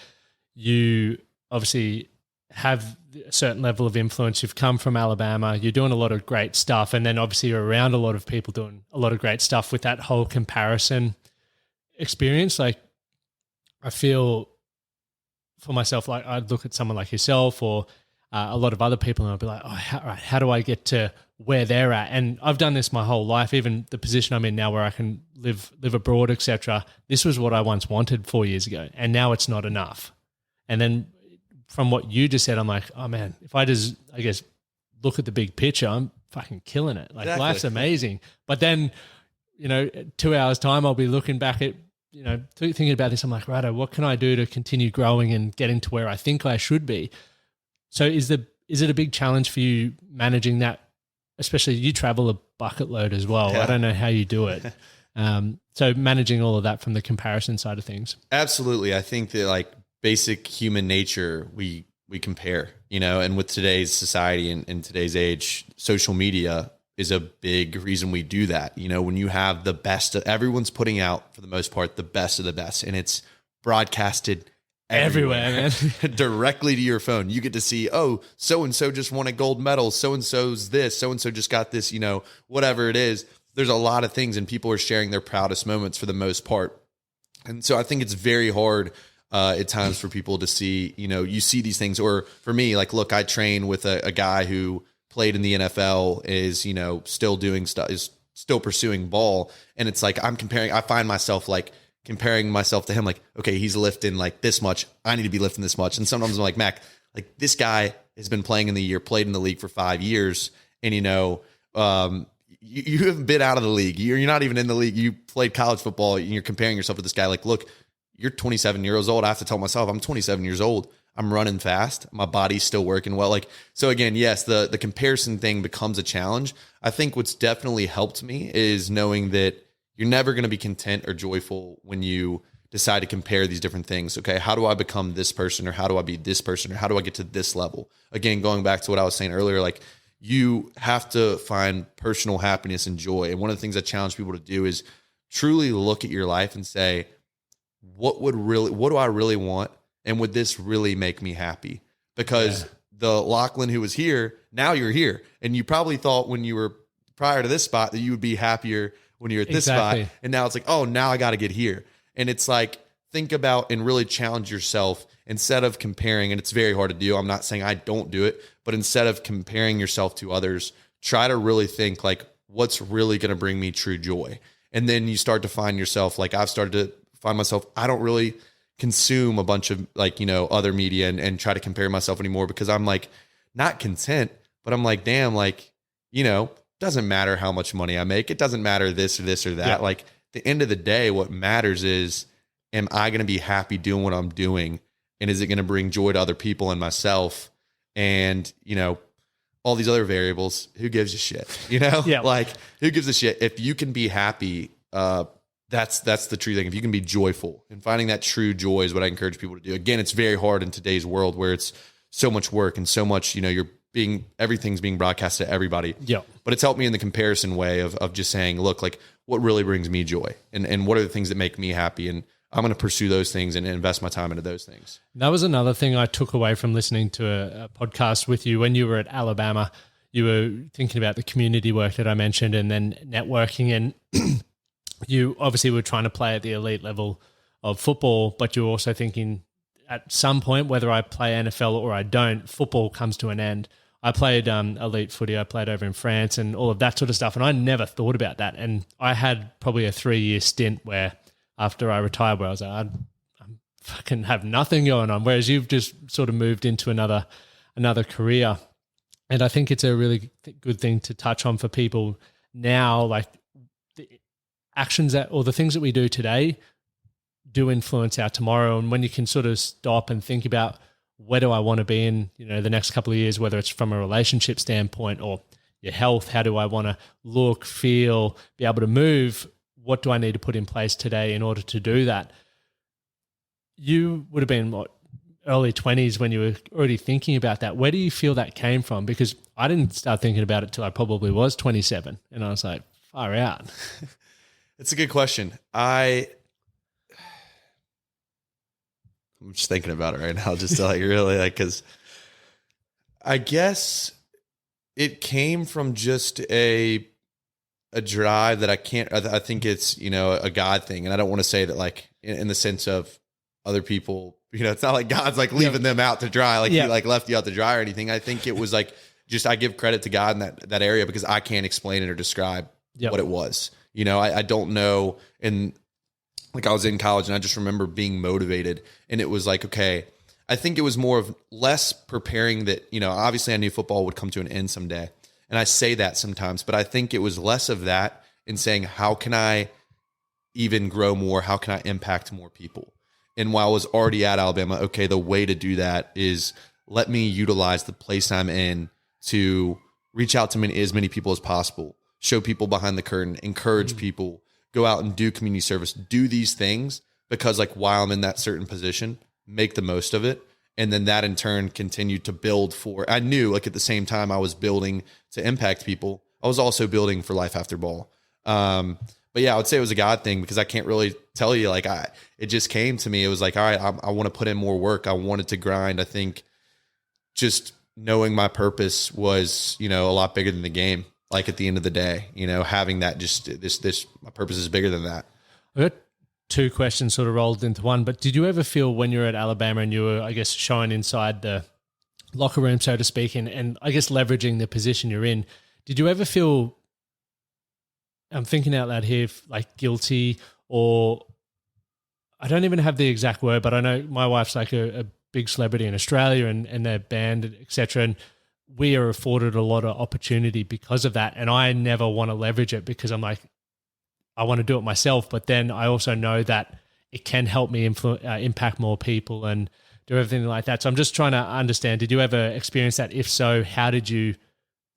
you obviously have a certain level of influence? You've come from Alabama, you're doing a lot of great stuff, and then obviously you're around a lot of people doing a lot of great stuff with that whole comparison experience. Like I feel for myself, like I'd look at someone like yourself or a lot of other people and I'd be like, how do I get to where they're at? And I've done this my whole life, even the position I'm in now where I can live abroad, etc. This was what I once wanted 4 years ago and now it's not enough. And then from what you just said, I'm like, oh man, if I just, I guess, look at the big picture, I'm fucking killing it. Like Exactly. Life's amazing. But then, 2 hours time, I'll be looking back at, thinking about this. I'm like, right, what can I do to continue growing and getting to where I think I should be? So is it a big challenge for you managing that? Especially you travel a bucket load as well. Yeah. I don't know how you do it. So managing all of that from the comparison side of things. Absolutely. I think that like basic human nature, we compare, and with today's society and today's age, social media is a big reason we do that. When you have the best, everyone's putting out for the most part, the best of the best, and it's broadcasted everywhere, man. Directly to your phone. You get to see, oh, so-and-so just won a gold medal. So-and-so's this, so-and-so just got this, whatever it is. There's a lot of things and people are sharing their proudest moments for the most part. And so I think it's very hard at times for people to see, you see these things, or for me, like, look, I train with a guy who played in the NFL, is, still doing stuff, is still pursuing ball. And it's like, I find myself like comparing myself to him, like, okay, he's lifting like this much. I need to be lifting this much. And sometimes I'm like, Mac, like this guy has been playing in the year, played in the league for 5 years. And, you haven't been out of the league. You're not even in the league. You played college football and you're comparing yourself to this guy. Like, look, you're 27 years old. I have to tell myself I'm 27 years old. I'm running fast. My body's still working well. Like, so again, yes, the comparison thing becomes a challenge. I think what's definitely helped me is knowing that you're never going to be content or joyful when you decide to compare these different things. Okay, how do I become this person, or how do I be this person, or how do I get to this level? Again, going back to what I was saying earlier, like you have to find personal happiness and joy. And one of the things I challenge people to do is truly look at your life and say, what do I really want? And would this really make me happy? Because the Lachlan who was here, now you're here. And you probably thought when you were prior to this spot that you would be happier when you're at this spot. And now it's like, oh, now I got to get here. And it's like, think about and really challenge yourself instead of comparing. And it's very hard to do. I'm not saying I don't do it, but instead of comparing yourself to others, try to really think like, what's really going to bring me true joy? And then you start to find yourself, like I've started to find myself, I don't really consume a bunch of like, other media and try to compare myself anymore, because I'm like not content, but I'm like, damn, like, doesn't matter how much money I make. It doesn't matter this or this or that. Yeah. Like at the end of the day, what matters is, am I going to be happy doing what I'm doing? And is it going to bring joy to other people and myself? And, all these other variables, who gives a shit? Yeah. Like who gives a shit? If you can be happy, that's the true thing. If you can be joyful, and finding that true joy is what I encourage people to do. Again, it's very hard in today's world where it's so much work and so much, everything's being broadcast to everybody. Yeah. But it's helped me in the comparison way of just saying, look, like what really brings me joy and what are the things that make me happy? And I'm going to pursue those things and invest my time into those things. That was another thing I took away from listening to a podcast with you when you were at Alabama. You were thinking about the community work that I mentioned and then networking, and you obviously were trying to play at the elite level of football, but you're also thinking at some point, whether I play NFL or I don't, football comes to an end. I played elite footy. I played over in France and all of that sort of stuff, and I never thought about that. And I had probably a 3-year stint where after I retired, where I was like, I fucking have nothing going on. Whereas you've just sort of moved into another career. And I think it's a really good thing to touch on for people now, like the actions or the things that we do today do influence our tomorrow. And when you can sort of stop and think about where do I want to be in, the next couple of years, whether it's from a relationship standpoint or your health, how do I want to look, feel, be able to move? What do I need to put in place today in order to do that? You would have been early 20s when you were already thinking about that. Where do you feel that came from? Because I didn't start thinking about it till I probably was 27, and I was like, far out. It's a good question. I'm just thinking about it right now, just to like really because I guess it came from just a drive that I think it's, a God thing. And I don't want to say that like in the sense of other people, it's not like God's like leaving them out to dry. Like he like left you out to dry or anything. I think it was like, I give credit to God in that area because I can't explain it or describe what it was. I don't know. And like I was in college and I just remember being motivated, and it was like, okay, I think it was more of less preparing that, obviously I knew football would come to an end someday. And I say that sometimes, but I think it was less of that and saying, how can I even grow more? How can I impact more people? And while I was already at Alabama, okay, the way to do that is let me utilize the place I'm in to reach out to as many people as possible, show people behind the curtain, encourage people, go out and do community service, do these things, because like while I'm in that certain position, make the most of it. And then that in turn continued to build I knew like at the same time I was building to impact people, I was also building for life after ball. But yeah, I would say it was a God thing because I can't really tell you, like it just came to me. It was like, all right, I want to put in more work. I wanted to grind. I think just knowing my purpose was, a lot bigger than the game. Like at the end of the day, having that my purpose is bigger than that. I got 2 questions sort of rolled into one, but did you ever feel when you were at Alabama and you were, I guess, showing inside the locker room, so to speak, and I guess leveraging the position you're in, did you ever feel, I'm thinking out loud here, like guilty, or I don't even have the exact word, but I know my wife's like a big celebrity in Australia and their band, etc. And we are afforded a lot of opportunity because of that. And I never want to leverage it because I'm like, I want to do it myself, but then I also know that it can help me impact more people and do everything like that. So I'm just trying to understand, did you ever experience that? If so, how did you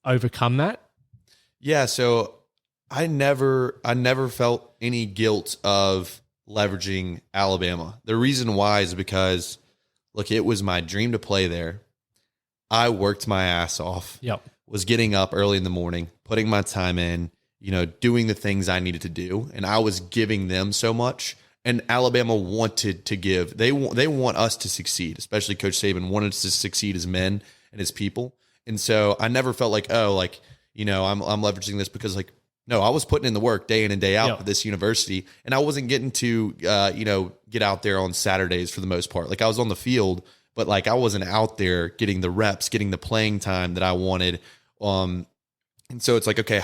overcome that? Yeah. So I never felt any guilt of leveraging Alabama. The reason why is because, look, it was my dream to play there. I worked my ass off. Yep. Was getting up early in the morning, putting my time in, doing the things I needed to do. And I was giving them so much. And Alabama wanted to give. They want us to succeed, especially Coach Saban wanted us to succeed as men and as people. And so I never felt like, oh, like, you know, I'm leveraging this because, like, no, I was putting in the work day in and day out at this university, and I wasn't getting to, you know, get out there on Saturdays for the most part. Like, I was on the field, but like I wasn't out there getting the reps, getting the playing time that I wanted. And so it's like, okay,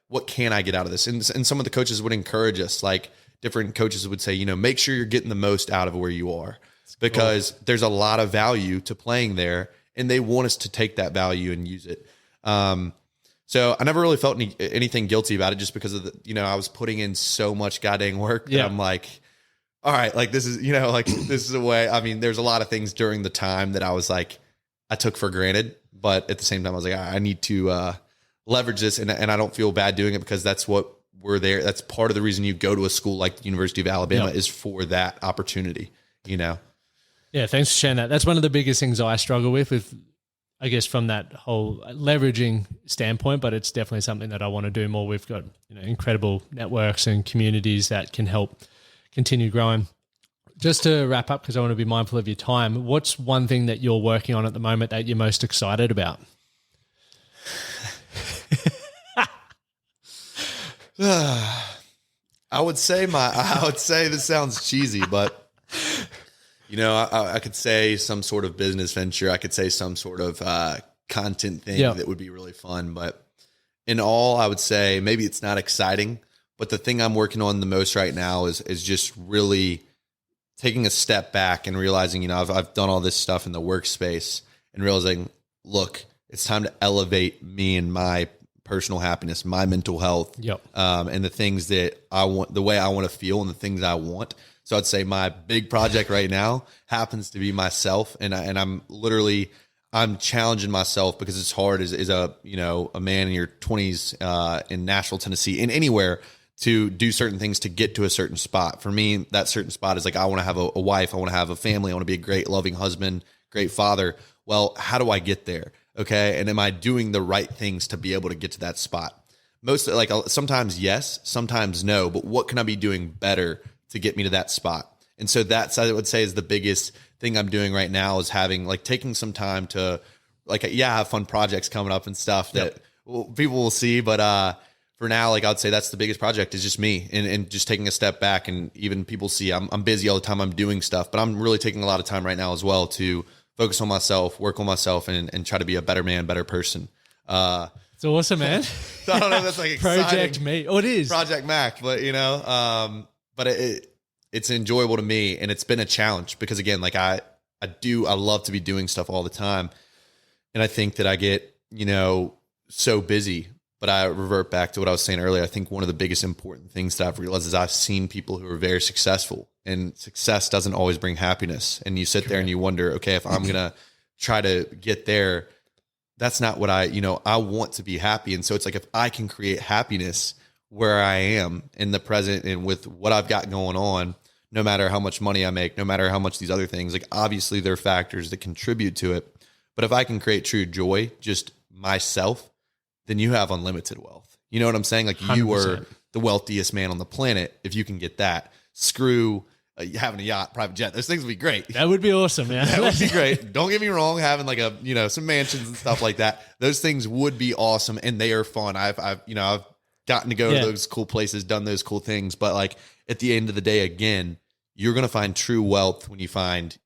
what can I get out of this? And some of the coaches would encourage us, like, different coaches would say, you know, make sure you're getting the most out of where you are, because there's a lot of value to playing there, and they want us to take that value and use it. So I never really felt anything guilty about it, just because of you know, I was putting in so much goddamn work that I'm like, all right, like this is, you know, like this is a way. I mean, there's a lot of things during the time that I was like, I took for granted, but at the same time I was like, I need to leverage this, and I don't feel bad doing it, because that's what we're there. That's part of the reason you go to a school like the University of Alabama is for that opportunity, you know? Yeah. Thanks for sharing that. That's one of the biggest things I struggle with, I guess, from that whole leveraging standpoint, but it's definitely something that I want to do more. We've got, you know, incredible networks and communities that can help continue growing. Just to wrap up, because I want to be mindful of your time, what's one thing that you're working on at the moment that you're most excited about? I would say this sounds cheesy, but you know, I could say some sort of business venture. I could say some sort of content thing that would be really fun. But in all, I would say maybe it's not exciting, but the thing I'm working on the most right now is just really taking a step back and realizing, you know, I've done all this stuff in the workspace, and realizing, look, it's time to elevate me and my personal happiness, my mental health, and the things that I want, the way I want to feel, and the things I want. So I'd say my big project right now happens to be myself, and I'm challenging myself, because it's hard as a, you know, a man in your 20s in Nashville, Tennessee, and anywhere, to do certain things to get to a certain spot. For me, that certain spot is like, I want to have a wife, I want to have a family, I want to be a great loving husband, great father. Well, how do I get there? Okay. And am I doing the right things to be able to get to that spot? Sometimes yes, sometimes no, but what can I be doing better to get me to that spot? And so that's, I would say, is the biggest thing I'm doing right now, is taking some time to have fun projects coming up and stuff that people will see. But, for now, I'd say that's the biggest project, is just me, and just taking a step back. And even people see I'm busy all the time, I'm doing stuff, but I'm really taking a lot of time right now as well to focus on myself, work on myself, and try to be a better man, better person. It's awesome, man. So I don't know if that's like exciting. Project Me. Oh, it is. Project Mac, but you know, but it's enjoyable to me, and it's been a challenge, because again, I love to be doing stuff all the time. And I think that I get, you know, so busy, but I revert back to what I was saying earlier. I think one of the biggest important things that I've realized is I've seen people who are very successful, and success doesn't always bring happiness. And you sit there and you wonder, okay, if I'm going to try to get there, that's not what I want to be happy. And so it's like, if I can create happiness where I am in the present and with what I've got going on, no matter how much money I make, no matter how much these other things, obviously there are factors that contribute to it. But if I can create true joy, just myself, then you have unlimited wealth. You know what I'm saying? 100%. You were the wealthiest man on the planet. If you can get that, screw having a yacht, private jet. Those things would be great. That would be awesome, man. That would be great. Don't get me wrong. Having some mansions and stuff like that. Those things would be awesome, and they are fun. I've gotten to go to those cool places, done those cool things. But at the end of the day, again, you're going to find true wealth when you find,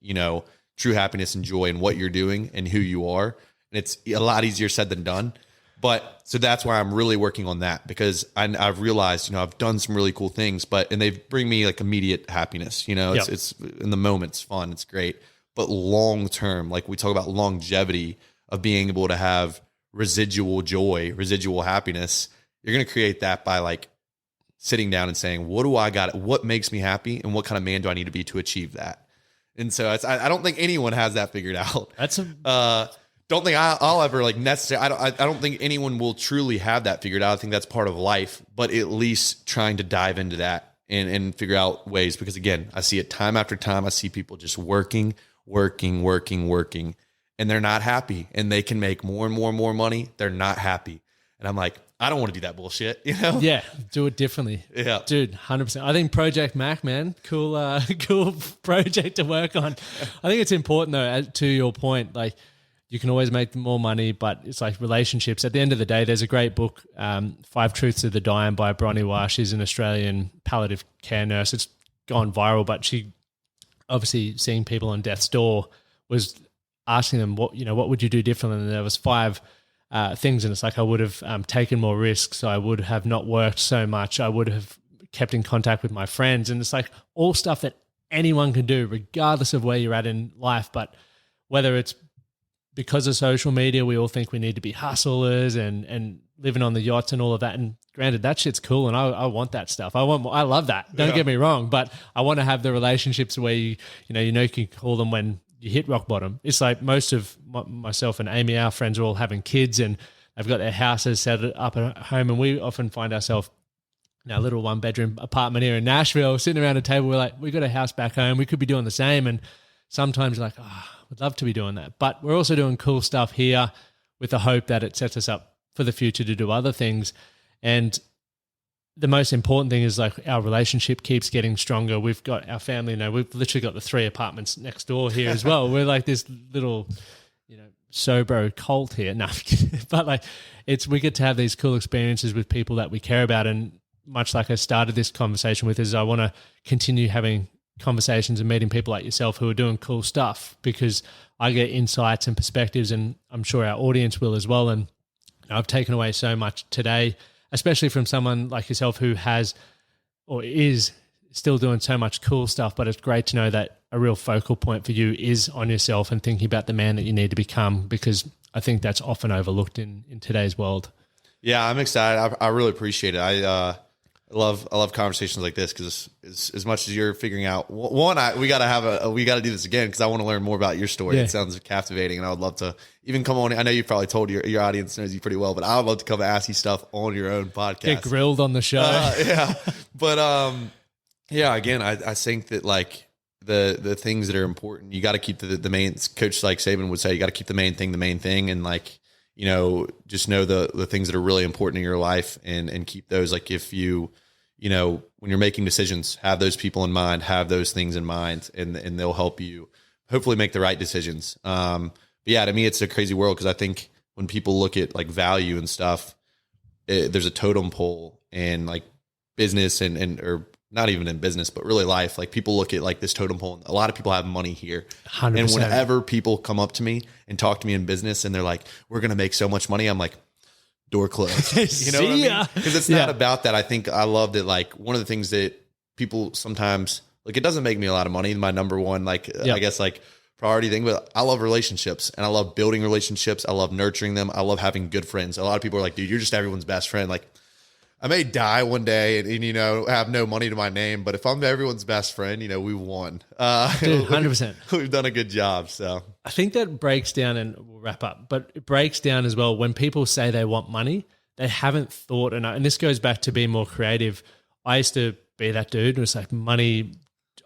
true happiness and joy in what you're doing and who you are. And it's a lot easier said than done. But so that's why I'm really working on that, because I've realized, I've done some really cool things, and they bring me immediate happiness. It's in the moment, it's fun, it's great. But long term, we talk about longevity of being able to have residual joy, residual happiness, you're going to create that by sitting down and saying, what do I got? What makes me happy? And what kind of man do I need to be to achieve that? And so I don't think anyone has that figured out. Don't think I'll ever necessarily. I don't think anyone will truly have that figured out. I think that's part of life, but at least trying to dive into that and figure out ways, because again, I see it time after time. I see people just working, and they're not happy, and they can make more and more and more money. They're not happy. And I'm like, I don't want to do that bullshit, you know? Yeah, do it differently. Yeah. Dude, 100%. I think Project Mac, man, cool cool project to work on. I think it's important though, to your point, like you can always make more money, but it's like relationships. At the end of the day, there's a great book, 5 Truths of the Dying by Bronnie Ware. She's an Australian palliative care nurse. It's gone viral, but she obviously seeing people on death's door was asking them what would you do differently? And there was 5 things, and it's like I would have taken more risks. I would have not worked so much. I would have kept in contact with my friends, and it's like all stuff that anyone can do, regardless of where you're at in life. But whether it's because of social media, we all think we need to be hustlers and living on the yachts and all of that. And granted, that shit's cool, and I want that stuff. I love that. Don't get me wrong, but I want to have the relationships where you can call them when you hit rock bottom. It's like most of myself and Amy, our friends, are all having kids and they've got their houses set up at home, and we often find ourselves in our little 1-bedroom apartment here in Nashville, sitting around a table. We're like, we got a house back home. We could be doing the same. And sometimes you're like, we'd love to be doing that. But we're also doing cool stuff here with the hope that it sets us up for the future to do other things. And the most important thing is like our relationship keeps getting stronger. We've got our family, we've literally got the 3 apartments next door here as well. We're like this little, Sobro cult here. No, but like we get to have these cool experiences with people that we care about. And much like I started this conversation with, is I want to continue having conversations and meeting people like yourself who are doing cool stuff, because I get insights and perspectives, and I'm sure our audience will as well. And I've taken away so much today, especially from someone like yourself who has or is still doing so much cool stuff. But it's great to know that a real focal point for you is on yourself and thinking about the man that you need to become, because I think that's often overlooked in today's world. Yeah, I'm excited. I really appreciate it. I love conversations like this, because as much as you're figuring out one, we got to do this again, because I want to learn more about your story. Yeah. It sounds captivating, and I would love to even come on. I know you've probably told your audience knows you pretty well, but I would love to come and ask you stuff on your own podcast. Get grilled on the show. Yeah, but yeah. Again, I think that like the things that are important, you got to keep the main. Coach like Saban would say, you got to keep the main thing, and like just know the things that are really important in your life, and keep those. Like if you when you're making decisions, have those people in mind, have those things in mind, and they'll help you hopefully make the right decisions. But yeah, to me, it's a crazy world, because I think when people look at like value and stuff, there's a totem pole, and like business or not even in business, but really life. Like people look at like this totem pole, and a lot of people have money here. 100%. And whenever people come up to me and talk to me in business and they're like, we're going to make so much money, I'm like, door closed. You know what I mean? Because it's not about that. I think I love that. Like one of the things that people sometimes like, it doesn't make me a lot of money. My number one, I guess like priority thing, but I love relationships, and I love building relationships. I love nurturing them. I love having good friends. A lot of people are like, dude, you're just everyone's best friend. Like I may die one day and have no money to my name, but if I'm everyone's best friend, we won. Dude, 100%. We've done a good job. So I think that breaks down, and we'll wrap up, but it breaks down as well when people say they want money, they haven't thought enough. And this goes back to being more creative. I used to be that dude. It was like money.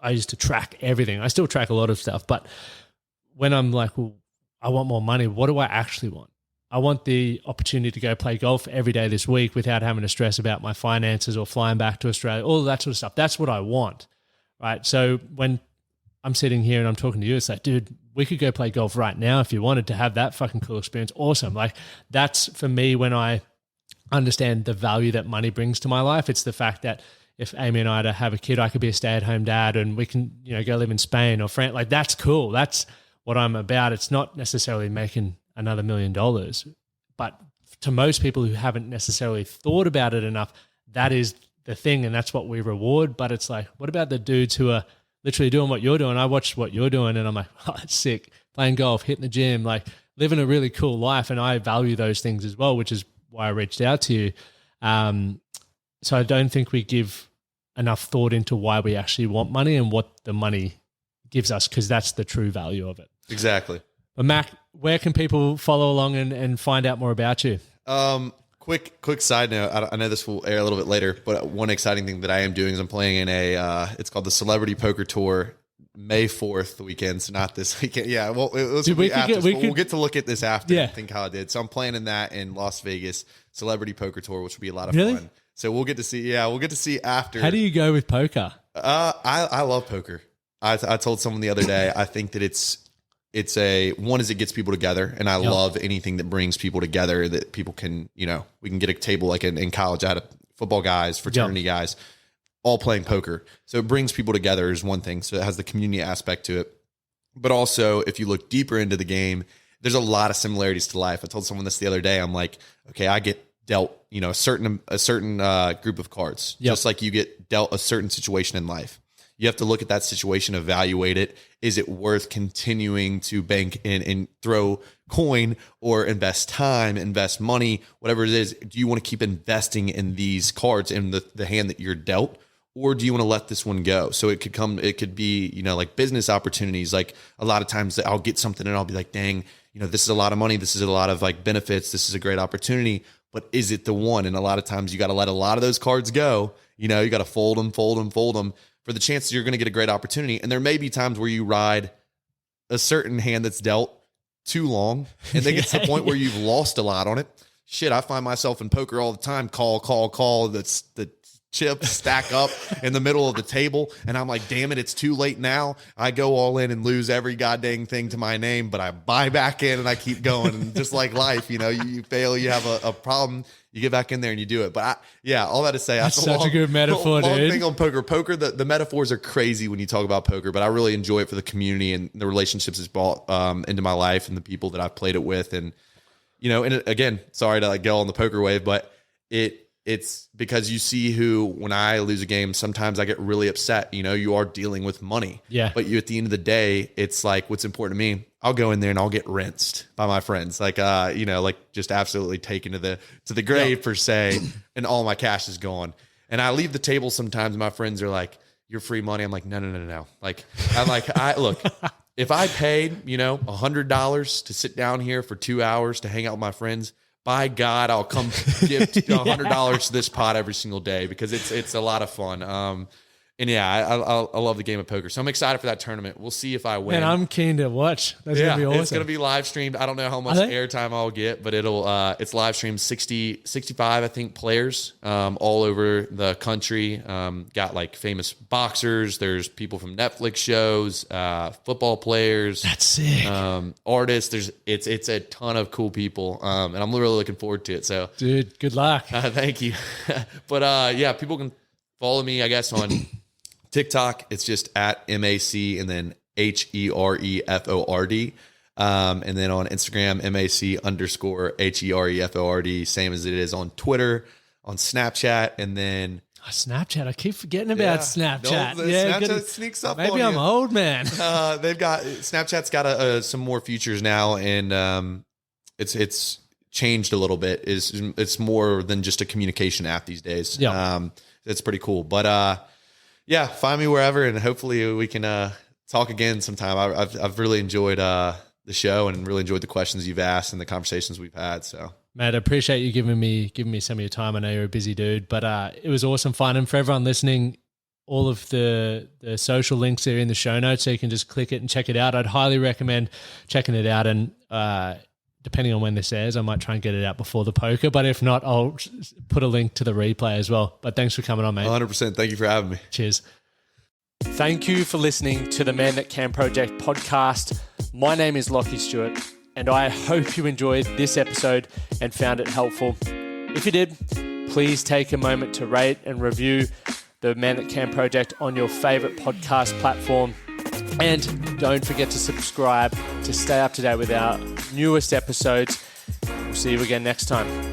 I used to track everything. I still track a lot of stuff, but when I'm like, well, I want more money, what do I actually want? I want the opportunity to go play golf every day this week without having to stress about my finances or flying back to Australia, all of that sort of stuff. That's what I want, right? So when I'm sitting here and I'm talking to you, it's like, dude, we could go play golf right now if you wanted to have that fucking cool experience. Awesome. Like that's for me when I understand the value that money brings to my life. It's the fact that if Amy and I to have a kid, I could be a stay-at-home dad and we can, go live in Spain or France. Like that's cool. That's what I'm about. It's not necessarily making another $1 million. But to most people who haven't necessarily thought about it enough, that is the thing, and that's what we reward. But it's like, what about the dudes who are literally doing what you're doing? I watched what you're doing and I'm like, oh, that's sick. Playing golf, hitting the gym, like living a really cool life. And I value those things as well, which is why I reached out to you. So I don't think we give enough thought into why we actually want money and what the money gives us, because that's the true value of it. Exactly. But Mac, where can people follow along and find out more about you? Quick side note. I know this will air a little bit later, but one exciting thing that I am doing is I'm playing in it's called the Celebrity Poker Tour May 4th weekend, so not this weekend. Yeah, well, Dude, we'll get to look at this after Yeah. and think how I did. So I'm planning that in Las Vegas, Celebrity Poker Tour, which will be a lot of Really? fun. So we'll get to see. Yeah, we'll get to see after. How do you go with poker? I love poker. I told someone the other day, I think that it's one is it gets people together, and I love anything that brings people together, that people can, we can get a table like in college. I had football guys, fraternity guys, all playing poker. So it brings people together is one thing. So it has the community aspect to it. But also, if you look deeper into the game, there's a lot of similarities to life. I told someone this the other day. I'm like, okay, I get dealt, a certain group of cards, just like you get dealt a certain situation in life. You have to look at that situation, evaluate it. Is it worth continuing to bank in and throw coin or invest time, invest money, whatever it is? Do you want to keep investing in these cards in the hand that you're dealt? Or do you want to let this one go? So it could be, like business opportunities. Like a lot of times I'll get something and I'll be like, dang, this is a lot of money. This is a lot of like benefits. This is a great opportunity, but is it the one? And a lot of times you got to let a lot of those cards go. You got to fold them for the chance that you're going to get a great opportunity. And there may be times where you ride a certain hand that's dealt too long and they get to the point where you've lost a lot on it. Shit, I find myself in poker all the time. Call. That's the chips stack up in the middle of the table. And I'm like, damn it, it's too late now. I go all in and lose every goddamn thing to my name, but I buy back in and I keep going. And just like life, you fail, you have a problem, you get back in there and you do it. But all that to say, that's such a good metaphor, long dude. thing on poker. Poker, the metaphors are crazy when you talk about poker, but I really enjoy it for the community and the relationships it's brought into my life and the people that I've played it with. And, and again, sorry to like go on the poker wave, but it's because you see when I lose a game, sometimes I get really upset. You are dealing with money. Yeah. But at the end of the day, it's like what's important to me. I'll go in there and I'll get rinsed by my friends. Like, like just absolutely taken to the grave per se, and all my cash is gone. And I leave the table sometimes. My friends are like, "You're free money." I'm like, no. Like, I'm like, look. If I paid, $100 to sit down here for 2 hours to hang out with my friends, by God, I'll come give $100 to this pot every single day because it's a lot of fun. And yeah, I love the game of poker. So I'm excited for that tournament. We'll see if I win. Man, I'm keen to watch. That's going to be awesome. It's going to be live streamed. I don't know how much airtime I'll get, but it's live streamed. 65, I think, players all over the country. Got like famous boxers. There's people from Netflix shows, football players. That's sick. Artists. It's a ton of cool people, and I'm really looking forward to it. So, dude, good luck. Thank you. But yeah, people can follow me, I guess, on TikTok. It's just at MAC and then HEREFORD. And then on Instagram, MAC_HEREFORD, same as it is on Twitter, on Snapchat, and then Snapchat. I keep forgetting about Snapchat. Snapchat sneaks up. Maybe on I'm old, man. Snapchat's got some more features now, and it's changed a little bit. It's more than just a communication app these days. Yeah. It's pretty cool. But yeah, find me wherever, and hopefully we can talk again sometime. I've really enjoyed the show and really enjoyed the questions you've asked and the conversations we've had. So, Matt, I appreciate you giving me some of your time. I know you're a busy dude, but it was awesome fun. And for everyone listening, all of the social links are in the show notes, so you can just click it and check it out. I'd highly recommend checking it out. And depending on when this airs, I might try and get it out before the poker. But if not, I'll put a link to the replay as well. But thanks for coming on, mate. 100%. Thank you for having me. Cheers. Thank you for listening to the Man That Can Project podcast. My name is Lockie Stewart, and I hope you enjoyed this episode and found it helpful. If you did, please take a moment to rate and review the Man That Can Project on your favorite podcast platform. And don't forget to subscribe to stay up to date with our newest episodes. We'll see you again next time.